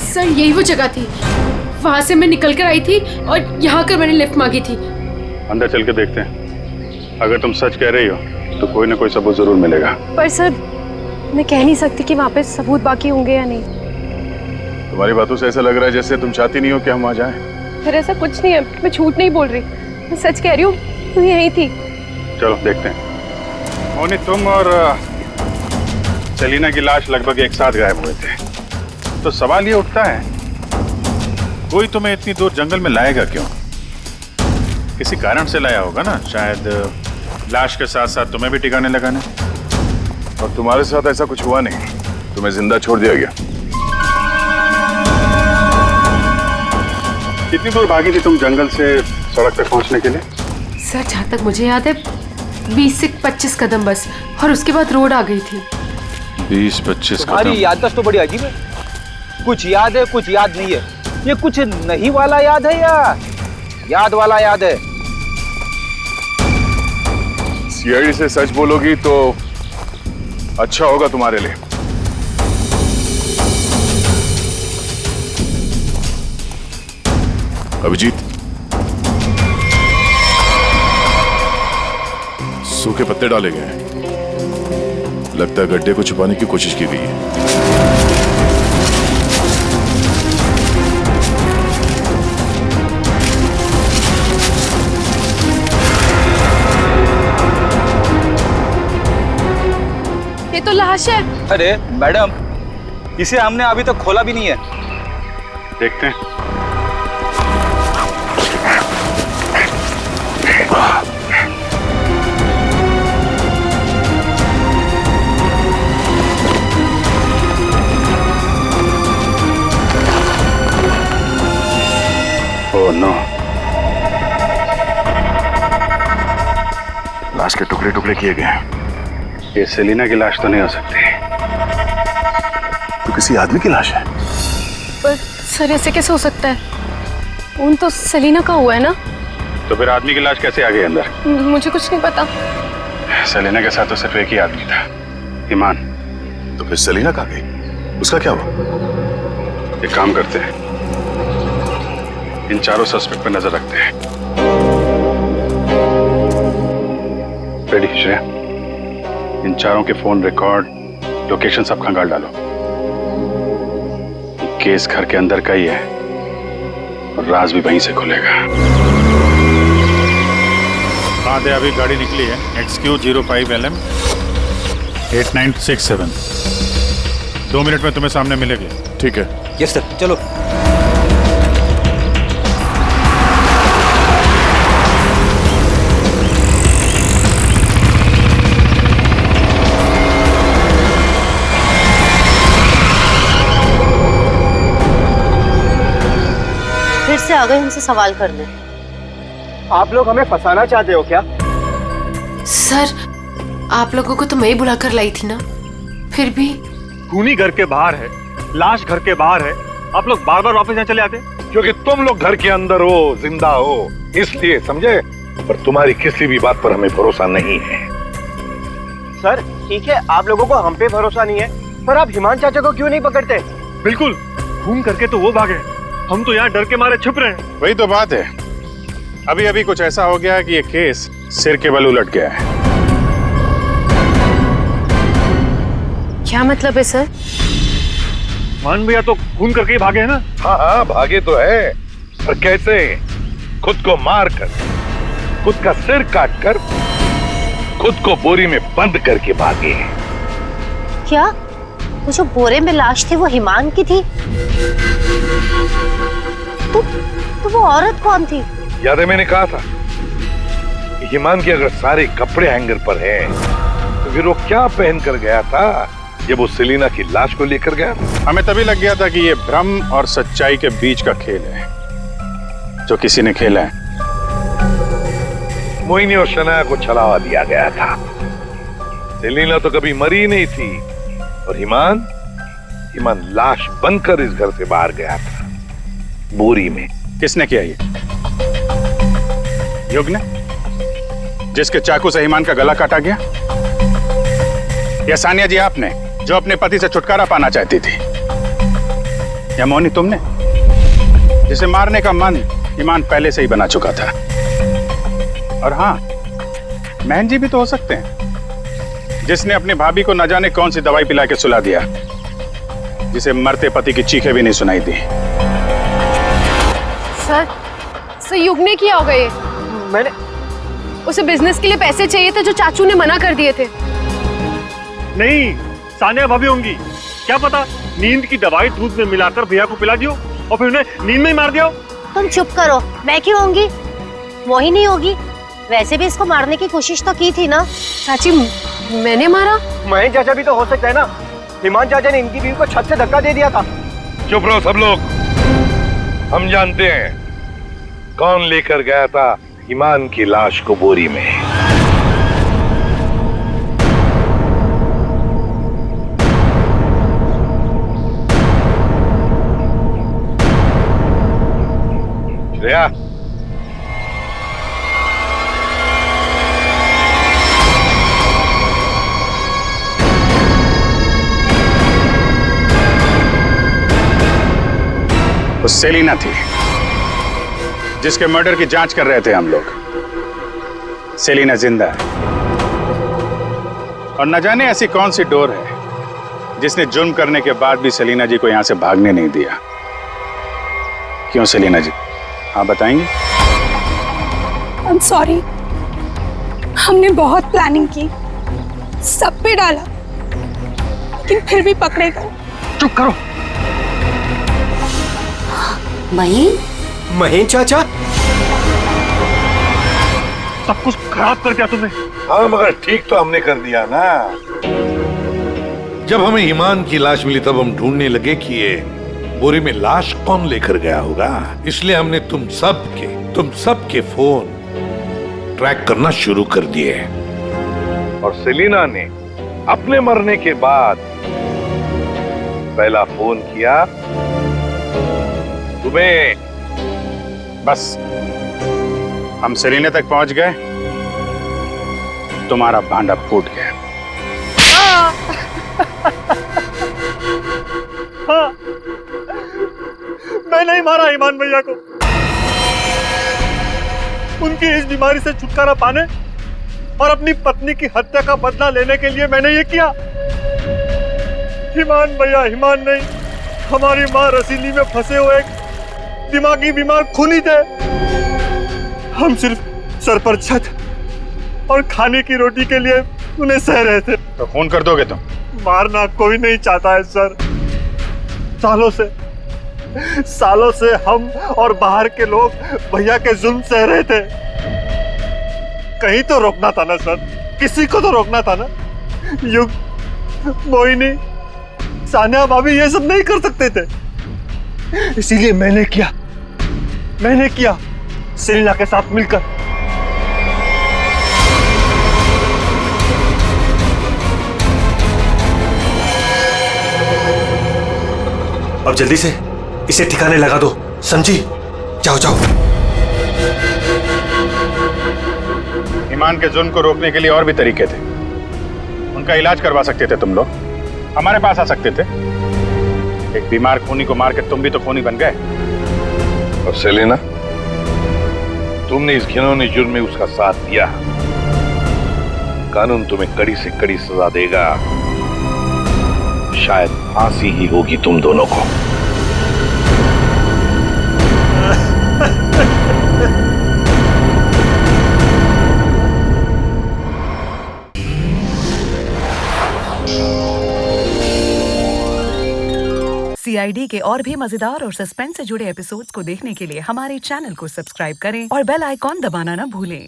सर यही वो जगह थी, वहां से मैं निकल कर आई थी और यहाँ कर मैंने लिफ्ट मांगी थी। अंदर चल के देखते हैं, अगर तुम सच कह रही हो तो कोई ना कोई सबूत जरूर मिलेगा। पर सर, मैं कह नहीं सकती कि वहाँ पे सबूत बाकी होंगे या नहीं। तुम्हारी बातों से ऐसा लग रहा है जैसे तुम चाहती नहीं हो कि हम वहां जाएं। सर ऐसा कुछ नहीं है, मैं झूठ नहीं बोल रही, मैं सच कह रही हूँ, तू यही थी। चलो देखते हैं। मोनी, तुम और सेलिना की लाश लगभग एक साथ गायब हुए थे, तो सवाल ये उठता है कोई तुम्हें इतनी दूर जंगल में लाएगा क्यों? किसी कारण से लाया होगा ना, शायद लाश के साथ साथ तुम्हें भी ठिकाने लगाने। और तुम्हारे साथ ऐसा कुछ हुआ नहीं, तुम्हें जिंदा छोड़ दिया गया। कितनी दूर भागी थी तुम जंगल से सड़क तक पहुंचने के लिए? सर जहाँ तक मुझे याद है 20 से 25 कदम बस, और उसके बाद रोड आ गई थी। 20-25 कदम? तुम्हारी याददाश्त तो बड़ी अजीब है, कुछ याद है कुछ याद नहीं है। ये कुछ नहीं वाला याद है या याद वाला याद है? सीआईडी से सच बोलोगी तो अच्छा होगा तुम्हारे लिए। अभिजीत, सूखे पत्ते डाले गए हैं, लगता है गड्ढे को छुपाने की कोशिश की गई है। ये तो लाश है। अरे मैडम, इसे हमने अभी तक खोला भी नहीं है। देखते हैं। ओह नो, लाश के टुकड़े टुकड़े किए गए हैं। ये सेलिना की लाश तो नहीं हो सकती, तो किसी आदमी की लाश है। पर सर ऐसे कैसे हो सकता है? खून तो सेलिना का हुआ है ना? तो फिर आदमी की लाश कैसे आ गई अंदर? मुझे कुछ नहीं पता। सेलिना के साथ तो सिर्फ एक ही आदमी था, ईमान। तो फिर सेलिना कहाँ गई? उसका क्या हुआ? एक काम करते हैं, इन चारों सस्पेक्ट पर नजर रखते हैं। रेडी श्रेया, इन चारों के फोन रिकॉर्ड, लोकेशन सब खंगाल डालो। केस घर के अंदर का ही है और राज भी वहीं से खुलेगा। हाँ दे, अभी गाड़ी निकली है, XQ05LM 8967। 2 मिनट में तुम्हें सामने मिलेगी। ठीक है। यस सर, चलो। आ गए हमसे सवाल करने। आप लोग हमें फंसाना चाहते हो क्या? सर, आप लोगों को तो मैं ही बुलाकर लाई थी ना, फिर भी। खूनी घर के बाहर है, लाश घर के बाहर है, आप लोग बार बार वापस यहाँ चले आते? क्योंकि तुम लोग घर के अंदर हो, जिंदा हो, इसलिए, समझे? पर तुम्हारी किसी भी बात पर हमें भरोसा नहीं है। सर ठीक है, आप लोगों को हम पे भरोसा नहीं है, पर आप हिमान चाचा को क्यों नहीं पकड़ते? बिल्कुल, खून करके तो वो भागे, हम तो यहाँ डर के मारे छुप रहे हैं। वही तो बात है, अभी अभी कुछ ऐसा हो गया कि ये केस सिर के बल उलट गया है। क्या मतलब है सर? मान भैया तो खून करके ही भागे है ना? हाँ हाँ, भागे तो है, पर कैसे? खुद को मार कर, खुद का सिर काट कर, खुद को बोरी में बंद करके भागे। क्या वो जो बोरे में लाश थी वो हिमान की थी? तो वो औरत कौन थी? याद है मैंने कहा था कि हिमान के अगर सारे कपड़े हैंगर पर हैं, तो फिर वो क्या पहन कर गया था जब वो सेलिना की लाश को लेकर गया? हमें तभी लग गया था कि ये भ्रम और सच्चाई के बीच का खेल है जो किसी ने खेला है। मोहिनी और शनाया को छलावा दिया गया था। सेलिना तो कभी मरी नहीं थी, और हिमान लाश बनकर इस घर से बाहर गया था, बोरी में। किसने किया ये? युग ने, जिसके चाकू से हिमान का गला काटा गया? या सानिया जी आपने, जो अपने पति से छुटकारा पाना चाहती थी? या मोहिनी तुमने, जिसे मारने का मन हिमान पहले से ही बना चुका था? और हाँ, महन जी भी तो हो सकते हैं, जिसने अपनी भाभी को न जाने कौन सी दवाई पिला के सुला दिया, जिसे मरते पति की चीखें भी नहीं सुनाई दी। सर युग ने किया होगा ये। मैंने उसे बिजनेस के लिए पैसे चाहिए थे जो चाचू ने मना कर दिए थे। नहीं, सानिया भाभी होंगी, क्या पता नींद की दवाई दूध में मिलाकर भैया को पिला दियो और फिर उन्हें नींद में ही मार दिया। तुम चुप करो, मैं क्यों होंगी? मोहिनी होगी। वैसे भी इसको मारने की कोशिश तो की थी ना। चाची, मैंने मारा? महेश चाचा भी तो हो सकता है ना, हिमान चाचा ने इनकी बीवी को छत से धक्का दे दिया था। चुप रहो सब लोग, हम जानते हैं कौन लेकर गया था हिमान की लाश को बोरी में। श्रेया, वो सेलिना थी जिसके मर्डर की जांच कर रहे थे हम लोग। सेलिना जिंदा है, और न जाने ऐसी कौन सी डोर है जिसने जुर्म करने के बाद भी सेलिना जी को यहां से भागने नहीं दिया। क्यों सेलिना जी, आप बताएंगे? आई एम सॉरी, हमने बहुत प्लानिंग की, सब पे डाला, लेकिन फिर भी पकड़े गए। चुप करो। महेश चाचा, सब कुछ खराब कर दिया तुमने। हाँ, मगर ठीक तो हमने कर दिया ना। जब हमें ईमान की लाश मिली तब हम ढूंढने लगे कि ये बोरी में लाश कौन लेकर गया होगा, इसलिए हमने तुम सबके फोन ट्रैक करना शुरू कर दिए। और सेलिना ने अपने मरने के बाद पहला फोन किया तुम्हें। बस हम सेलिना तक पहुंच गए, तुम्हारा भांडा फूट गया। हाँ, मैं नहीं मारा ईमान भैया को। उनकी इस बीमारी से छुटकारा पाने और अपनी पत्नी की हत्या का बदला लेने के लिए मैंने ये किया। ईमान भैया ईमान नहीं, हमारी माँ रसीली में फंसे हुए एक दिमागी बीमार खूनी थे। हम सिर्फ सर पर छत और खाने की रोटी के लिए उन्हें सह रहे थे। तो खून कर दोगे तुम? मारना कोई नहीं चाहता है सर। सालों से हम और बाहर के लोग भैया के जुल्म सह रहे थे। कहीं तो रोकना था ना सर, किसी को तो रोकना था ना। युग, मोहिनी, सानिया भाभी ये सब नहीं कर सकते थे, इसीलिए मैंने किया। मैंने किया सेलिना के साथ मिलकर। अब जल्दी से इसे ठिकाने लगा दो, समझी? जाओ जाओ। ईमान के जुल्म को रोकने के लिए और भी तरीके थे। उनका इलाज करवा सकते थे तुम लोग, हमारे पास आ सकते थे। एक बीमार खूनी को मार के तुम भी तो खूनी बन गए। और सेलेना, तुमने इस घिनौने जुर्म में उसका साथ दिया। कानून तुम्हें कड़ी से कड़ी सजा देगा, शायद फांसी ही होगी तुम दोनों को। CID के और भी मजेदार और सस्पेंस से जुड़े एपिसोड्स को देखने के लिए हमारे चैनल को सब्सक्राइब करें और बेल आइकॉन दबाना ना भूलें।